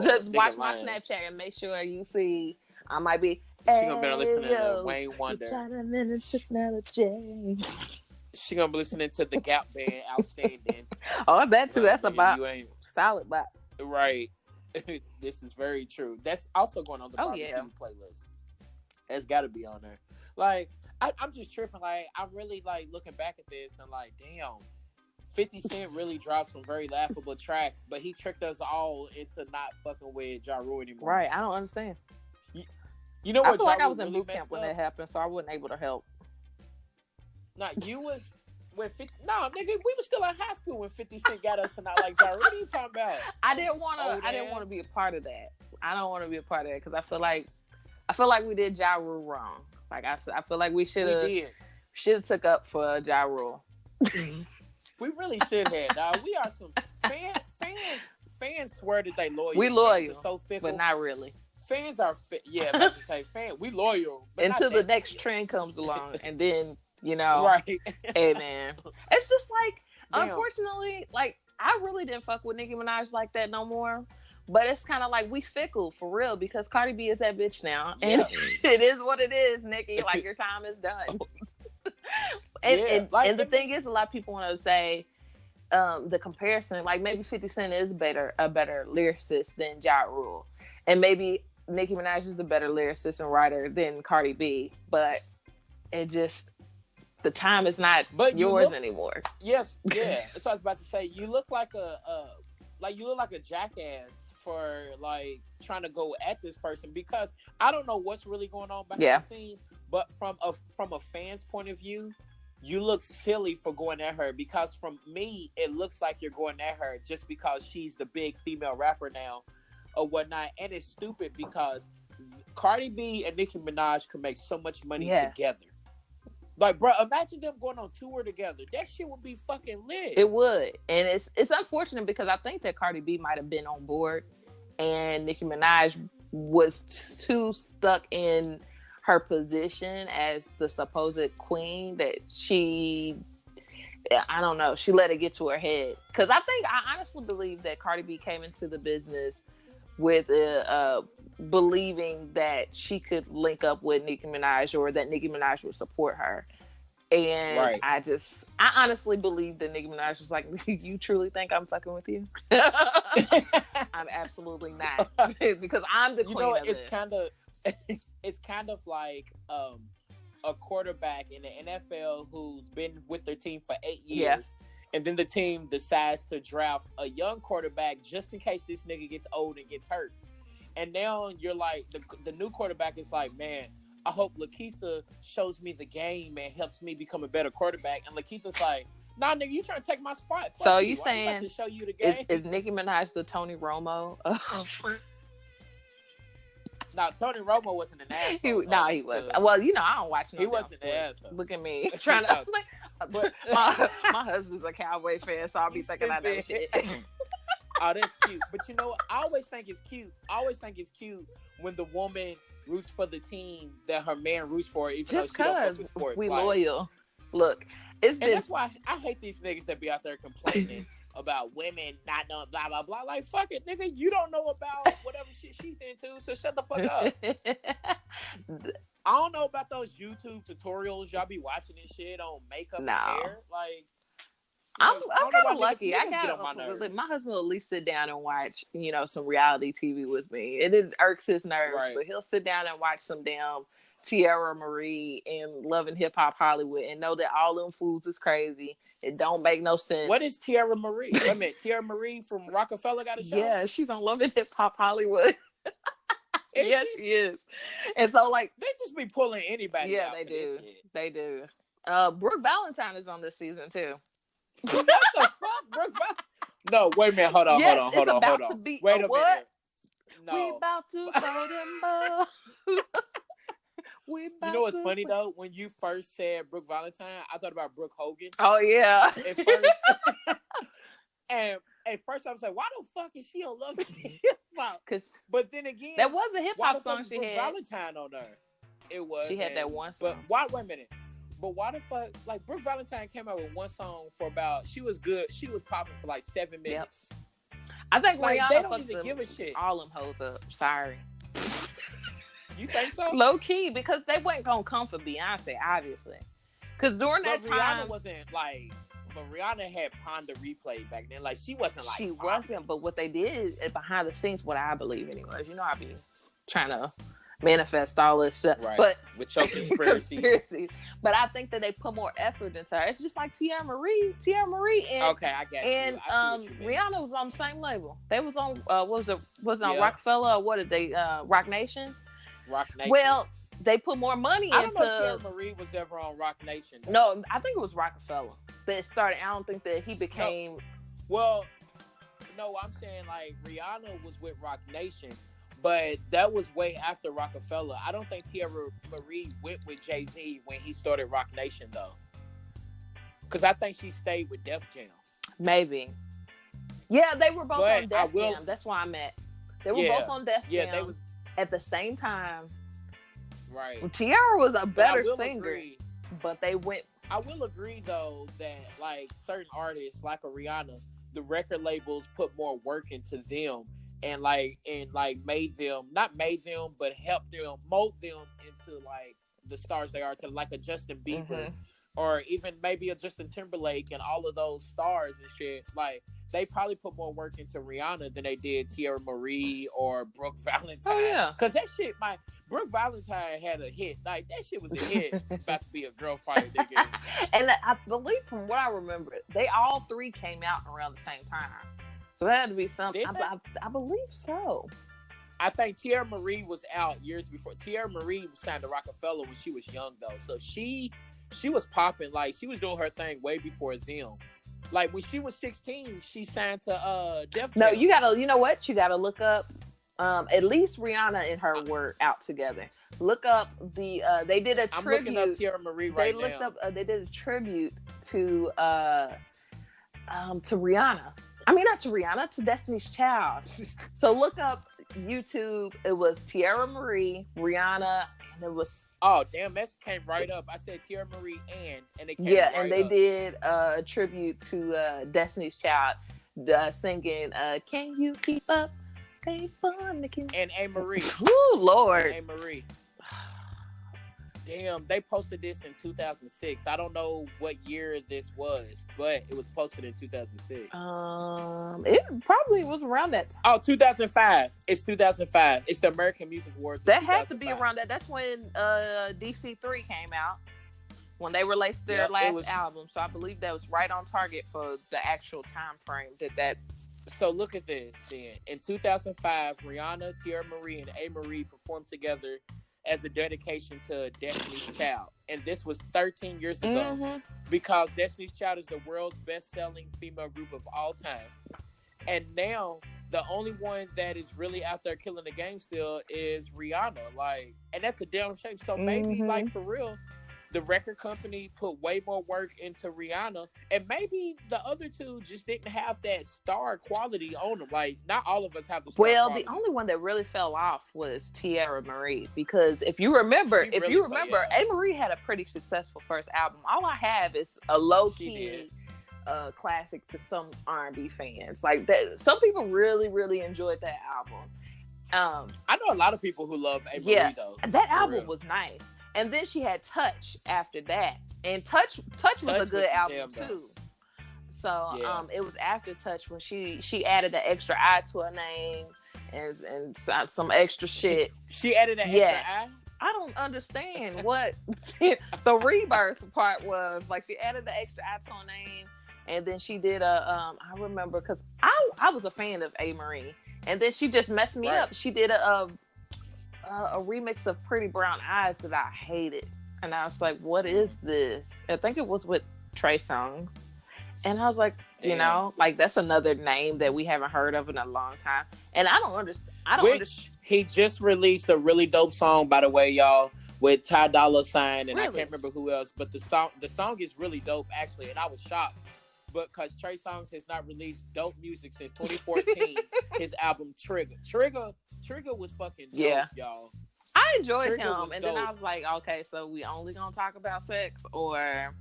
Just watch my Snapchat and make sure you see... I might be. She gonna be listening to Wayne Wonder. She gonna be listening to the Gap Band, Outstanding. Oh, that too. That's about solid bop. Right. This is very true. That's also going on the barbecue playlist. It's got to be on there. Like, I'm just tripping. Like, I'm really like looking back at this and like, damn. 50 Cent really dropped some very laughable tracks, but he tricked us all into not fucking with Ja Rule anymore. Right. I don't understand. You know what? I feel like I was in boot camp when that happened, so I wasn't able to help. No, you was when 50. No, nigga, we were still in high school when 50 Cent got us to not like Ja Rule. What are you talking about? I didn't want to be a part of that. I don't want to be a part of that because I feel like we did Ja Rule wrong. Like I feel like we should have took up for Ja Rule. We really should have. Dog. We are some fans swear that they loyal. We loyal, fans are so fickle, but not really. Fans are let's just say we loyal but until the next trend comes along, and then right. Hey man, it's just like unfortunately, like I really didn't fuck with Nicki Minaj like that no more. But it's kind of like we fickle for real because Cardi B is that bitch now, and Yeah. it is what it is, Nikki. Like your time is done. and, Yeah. and Like, and the thing is, a lot of people want to say the comparison, like maybe 50 Cent is a better lyricist than Ja Rule, and maybe Nicki Minaj is a better lyricist and writer than Cardi B, but it just the time is not but you yours look, anymore. yes, yeah. That's what I was about to say. You look like you look like a jackass for like trying to go at this person because I don't know what's really going on behind the scenes, but from a fan's point of view, you look silly for going at her because from me, it looks like you're going at her just because she's the big female rapper now or whatnot. And it's stupid because Cardi B and Nicki Minaj could make so much money together. Like, bro, imagine them going on tour together. That shit would be fucking lit. It would. And it's unfortunate because I think that Cardi B might have been on board and Nicki Minaj was too stuck in her position as the supposed queen that I don't know, she let it get to her head. Because I honestly believe that Cardi B came into the business with believing that she could link up with Nicki Minaj or that Nicki Minaj would support her. And I honestly believe that Nicki Minaj was like, you truly think I'm fucking with you? I'm absolutely not. Because I'm the queen of this. It's kind of like a quarterback in the NFL who's been with their team for 8 years. And then the team decides to draft a young quarterback just in case this nigga gets old and gets hurt. And now you're like, the new quarterback is like, man, I hope Lakeitha shows me the game and helps me become a better quarterback. And Lakeitha's like, nah, nigga, you trying to take my spot. Fuck so you saying about to show you the game. Is Nicki Minaj the Tony Romo? No, Tony Romo wasn't an asshole. He wasn't. Well, I don't watch no. He wasn't an asshole. Look at me trying to. my husband's a Cowboy fan, so I'll be thinking about that shit. Oh, that's cute. But I always think it's cute. When the woman roots for the team that her man roots for, even though she don't fuck with sports. We loyal. Look, that's why I hate these niggas that be out there complaining about women not knowing blah blah blah. Like, fuck it, nigga, you don't know about whatever shit she's into, so shut the fuck up. I don't know about those YouTube tutorials y'all be watching this shit on makeup and hair. Like, I'm kind of lucky. My husband will at least sit down and watch, some reality TV with me. It irks his nerves, but he'll sit down and watch some damn Tierra Marie and Love and Hip Hop Hollywood and know that all them fools is crazy. It don't make no sense. What is Tierra Marie? Wait a minute, Tierra Marie from Rockefeller got a show? Yeah, she's on Love and Hip Hop Hollywood. Yes, she is. And so, like, they just be pulling anybody out. Yeah, they do. They do. Brooke Valentine is on this season too. What the fuck, Brooke? No, wait a minute. Hold on. Wait a minute. No. We about to go them balls. You know what's funny though? When you first said Brooke Valentine, I thought about Brooke Hogan. Oh yeah. At first, and at first I was like, "Why the fuck is she on Love and Hip Hop?" But then again, that was a hip hop song she had. Valentine on there. It was. She had that one song. But wait a minute. But why the fuck? Like, Brooke Valentine came out with one song for about. She was good. She was popping for like 7 minutes. Yep. I think Rihanna they don't even give a shit. All them hoes up. Sorry. You think so? Low key, because they wasn't gonna come for Beyonce, obviously. Because during that time, Rihanna wasn't like. But Rihanna had Ponder Replay back then. Like, she wasn't like. She wasn't. But what they did behind the scenes, what I believe, anyways. I be trying to manifest all this stuff, right. But with your conspiracies. But I think that they put more effort into her. It's just like Tierra Marie, and okay, I get and Rihanna was on the same label. They was on was it on Rockefeller or what did they Rock Nation? Rock Nation. Well, they put more money into. I don't know if Tierra Marie was ever on Rock Nation. Though. No, I think it was Rockefeller that started. I don't think that he became. No. Well, no, I'm saying like Rihanna was with Rock Nation. But that was way after Rockefeller. I don't think Tierra Marie went with Jay-Z when he started Rock Nation, though. Because I think she stayed with Def Jam. Maybe. Yeah, they were both on Def Jam. That's why I met. They were both on Def Jam. Yeah, they was at the same time. Right. Tierra was a better singer, but they went. I will agree, though, that like certain artists, like a Rihanna, the record labels put more work into them. and made them, not made them, but helped them mold them into like the stars they are, to like a Justin Bieber, or even maybe a Justin Timberlake, and all of those stars and shit. Like, they probably put more work into Rihanna than they did Tierra Marie or Brooke Valentine. Oh yeah, because that shit, Brooke Valentine had a hit. Like, that shit was a hit. About to be a girl fight, nigga. And I believe, from what I remember, they all three came out around the same time. So that had to be something. I believe so. I think Tierra Marie was out years before. Tierra Marie was signed to Rockefeller when she was young, though. So she was popping. Like, she was doing her thing way before them. Like, when she was 16, she signed to Def Jam. No, you know what? You gotta look up. At least Rihanna and her were out together. Look up they did a tribute. I'm looking up Tierra Marie right now. They did a tribute to Rihanna. I mean, not to Rihanna, to Destiny's Child. So look up YouTube. It was Tierra Marie, Rihanna, and it was. Oh damn! That came right up. I said Tierra Marie and they came and they did a tribute to Destiny's Child, singing "Can You Keep Up?" And A. Marie. Ooh, Lord. A. Marie. Damn, they posted this in 2006. I don't know what year this was, but it was posted in 2006. It probably was around that time. Oh, 2005. It's 2005. It's the American Music Awards. That had to be around that. That's when DC3 came out. When they released their last album. So I believe that was right on target for the actual time frame that. So look at this then. In 2005, Rihanna, Tierra Marie, and A. Marie performed together as a dedication to Destiny's Child. And this was 13 years ago, because Destiny's Child is the world's best-selling female group of all time. And now, the only one that is really out there killing the game still is Rihanna. Like, and that's a damn shame. So maybe, like, for real, the record company put way more work into Rihanna, and maybe the other two just didn't have that star quality on them. Like, not all of us have the star quality. The only one that really fell off was Tierra Marie, because if you remember, A. Marie had a pretty successful first album. All I Have is a low-key classic to some R&B fans. Like, that, some people really, really enjoyed that album. I know a lot of people who love A. Marie, though. That album was nice. And then she had Touch after that. And Touch was a good album too. So it was after Touch when she added an extra I to her name and some extra shit. She added an extra I? I don't understand what the rebirth part was. Like, she added the extra I to her name, and then she did I remember, because I was a fan of A. Marie, and then she just messed me up. She did a remix of Pretty Brown Eyes that I hated, and I was like, what is this? I think it was with Trey Songz, and I was like, you know, like, that's another name that we haven't heard of in a long time, and I don't understand. He just released a really dope song, by the way, y'all, with Ty Dolla $ign, and I can't remember who else, but the song is really dope, actually, and I was shocked. But because Trey Songz has not released dope music since 2014, his album Trigger was fucking dope, y'all. I enjoyed him, and then I was like, okay, so we only gonna talk about sex, or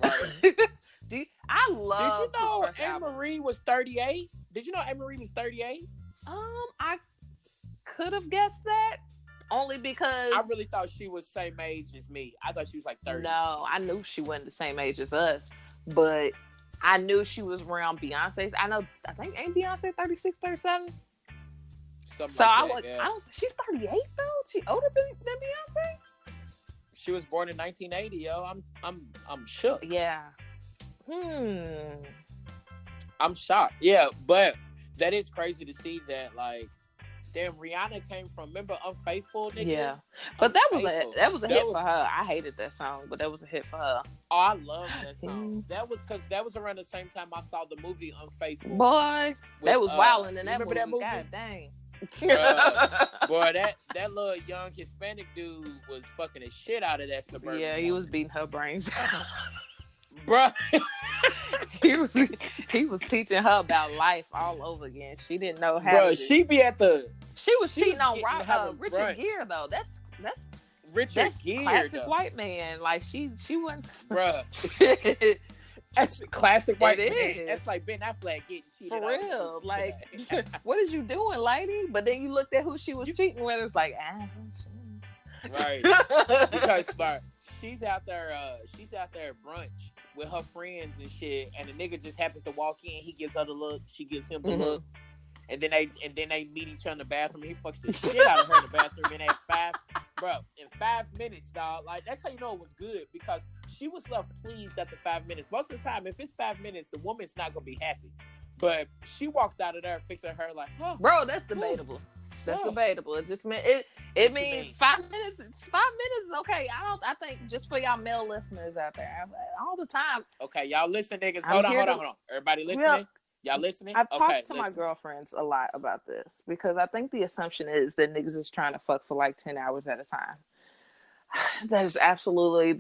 I love. Did you know A. Marie was 38? Did you know A. Marie was 38? I could have guessed that, only because I really thought she was same age as me. I thought she was like 30. No, I knew she wasn't the same age as us, but I knew she was around Beyonce's. I think ain't Beyonce 36, 37? Something so like she's 38 though? She older than Beyonce? She was born in 1980, yo. I'm shook. Yeah. I'm shocked. Yeah, but that is crazy to see that, like, damn, Rihanna came from, remember Unfaithful, nigga? Yeah. But that was a hit for her. I hated that song, but that was a hit for her. Oh, I love that song. That was because that was around the same time I saw the movie Unfaithful. Boy, that was wilding in that movie. That movie. God dang. Boy, that little young Hispanic dude was fucking the shit out of that suburban. Yeah, he was beating her brains out. Bruh. he was teaching her about life all over again. She didn't know how. Bro, she was cheating on Richard Gere though. That's Richard Gere, classic white man. Like she wasn't. Bruh. That's a classic white It man. is. That's like Ben Affleck getting cheated For on real. Like, today. what is you doing, lady? But then you looked at who she was cheating with. It's like, Right. Because like she's out there at brunch with her friends and shit, and the nigga just happens to walk in. He gives her the look. She gives him the look. And then they meet each other in the bathroom. He fucks the shit out of her in the bathroom. And in 5 minutes, dog. Like, that's how you know it was good, because she was left pleased after 5 minutes. Most of the time, if it's 5 minutes, the woman's not gonna be happy. But she walked out of there fixing her like, oh, bro, that's debatable. That's debatable. It just meant it means 5 minutes. 5 minutes is okay. I think just for y'all male listeners out there, all the time. Okay, y'all listen, niggas. Hold on. Everybody listening? Y'all listening? I've talked to my girlfriends a lot about this, because I think the assumption is that niggas is trying to fuck for like 10 hours at a time. That is absolutely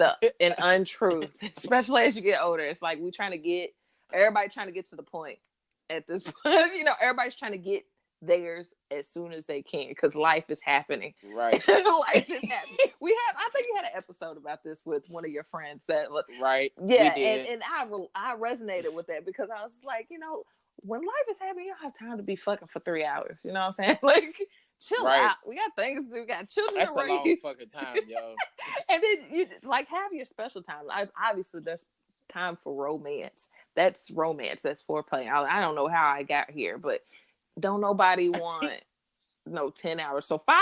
an untruth, especially as you get older. It's like everybody trying to get to the point at this point. You know, everybody's trying to get theirs as soon as they can, because life is happening. Right. Life is happening. I think you had an episode about this with one of your friends that was right. Yeah, and I resonated with that, because I was like, you know, when life is happening, you don't have time to be fucking for 3 hours. You know what I'm saying? Like, chill out. We got things to do. We got children to raise. That's a long fucking time, yo. And then you like have your special time. Obviously, there's time for romance. That's romance. That's foreplay. I don't know how I got here, but don't nobody want 10 hours. So 5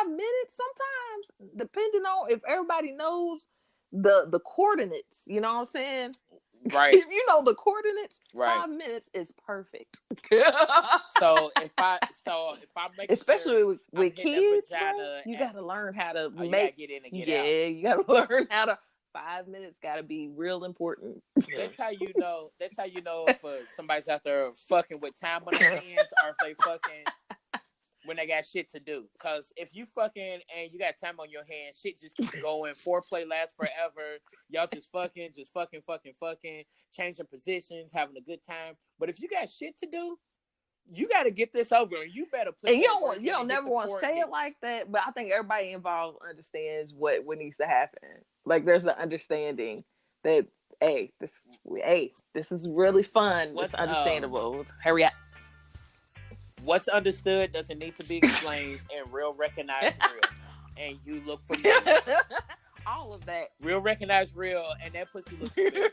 minutes sometimes, depending on if everybody knows the coordinates. You know what I'm saying? Right. If you know the coordinates, right. 5 minutes is perfect. So if I'm making especially sure with kids, bro, you gotta learn how to you gotta get in and get out. Yeah, you gotta learn how to. 5 minutes gotta be real important. That's how you know. That's how you know if somebody's out there fucking with time on their hands, or if they fucking when they got shit to do. Because if you fucking and you got time on your hands, shit just keeps going. Foreplay lasts forever. Y'all just fucking, changing positions, having a good time. But if you got shit to do, you got to get this over, and you better put. And you don't never want to say it like that, but I think everybody involved understands what needs to happen. Like, there's an understanding that this is really fun. It's understandable. Hurry up. What's understood doesn't need to be explained, and real recognize real, and you look familiar. All of that. Real recognize real, and that pussy looks familiar.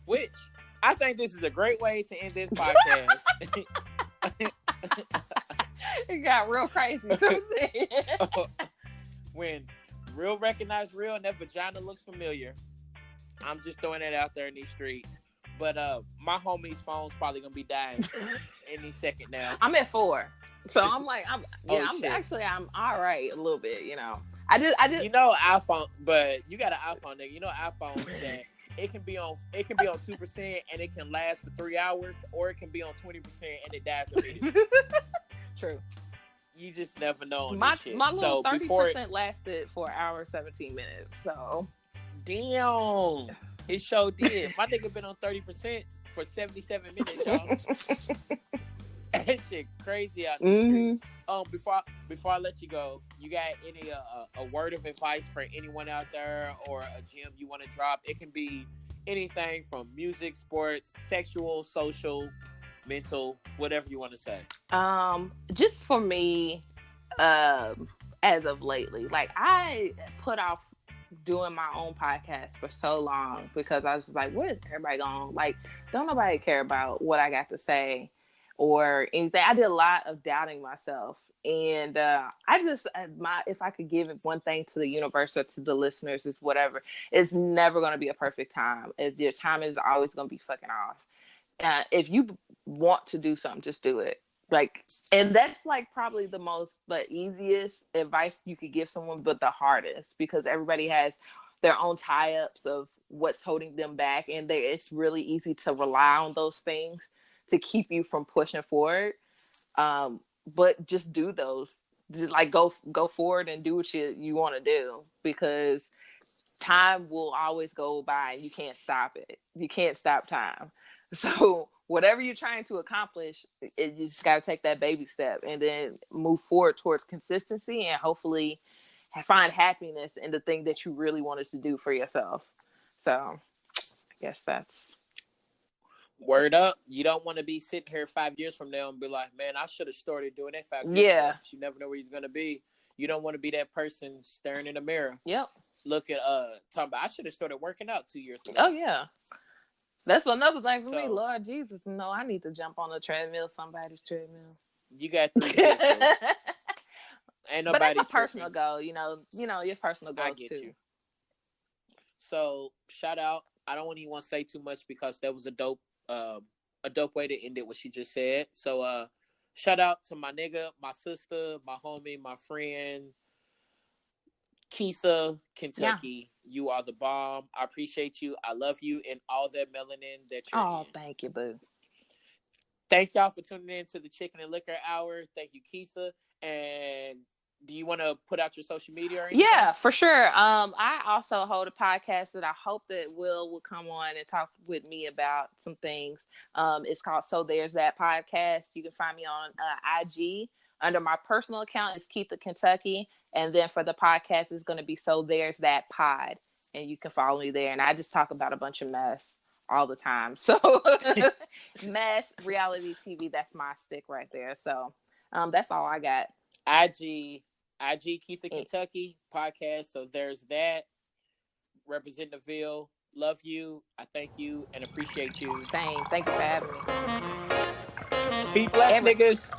Which I think this is a great way to end this podcast. It got real crazy too. When real recognize real and that vagina looks familiar, I'm just throwing that out there in these streets. But my homie's phone's probably gonna be dying any second now. I'm at 4, so I'm like, I'm all right a little bit. You know, I just you know iPhone, but you got an iPhone, nigga. You know iPhones that it can be on 2% and it can last for 3 hours, or it can be on 20% and it dies immediately. True. You just never know. My little 30% lasted for 1 hour 17 minutes. So damn. His show did. My nigga been on 30% for 77 minutes, y'all. That shit crazy out there. Mm-hmm. Before I let you go, you got any a word of advice for anyone out there, or a gem you want to drop? It can be anything from music, sports, sexual, social, mental, whatever you want to say. Just for me, as of lately, like, I put off doing my own podcast for so long, because I was just like, what is everybody going, like, don't nobody care about what I got to say or anything. I did a lot of doubting myself, and I just if I could give one thing to the universe or to the listeners, is whatever, it's never going to be a perfect time. Your time is always going to be fucking off. If you want to do something, just do it. Like, and that's like probably the easiest advice you could give someone, but the hardest, because everybody has their own tie-ups of what's holding them back, and it's really easy to rely on those things to keep you from pushing forward. But just do those. Just like go forward and do what you want to do, because time will always go by and you can't stop it. You can't stop time. So whatever you're trying to accomplish, you just got to take that baby step and then move forward towards consistency, and hopefully find happiness in the thing that you really wanted to do for yourself. So Yes, that's Word up. You don't want to be sitting here 5 years from now and be like, man, I should have started doing that 5 years ago. yeah. You never know where he's gonna be. You don't want to be that person staring in the mirror, Yep. looking talking about I should have started working out 2 years Oh ago. yeah. That's another thing for me. So Lord Jesus, no, I need to jump on a treadmill, somebody's treadmill. you got 3 kids, boo. Ain't But that's nobody a personal tripping. goal, your personal I goals get too. you. So shout out. I don't even want to say too much because that was a dope way to end it. What she just said. So shout out to my nigga, my sister, my homie, my friend, Keitha, Yeah. Kentucky. You are the bomb. I appreciate you. I love you and all that melanin that you're Oh, in. thank you, boo. Thank y'all for tuning in to the Chicken and Liquor Hour. Thank you, Keitha. And do you want to put out your social media or anything? Yeah, for sure. I also hold a podcast that I hope that will come on and talk with me about some things. It's called So There's That Podcast. You can find me on IG under my personal account is KeethaKentucky, and then for the podcast it's going to be So There's That Pod, and you can follow me there. And I just talk about a bunch of mess all the time. So mess reality TV. That's my stick right there. So that's all I got. IG, IG Keitha Kentucky podcast. So there's that. Represent the Ville. Love you. I thank you and appreciate you. Same. Thank you for having me. Be blessed, Every niggas.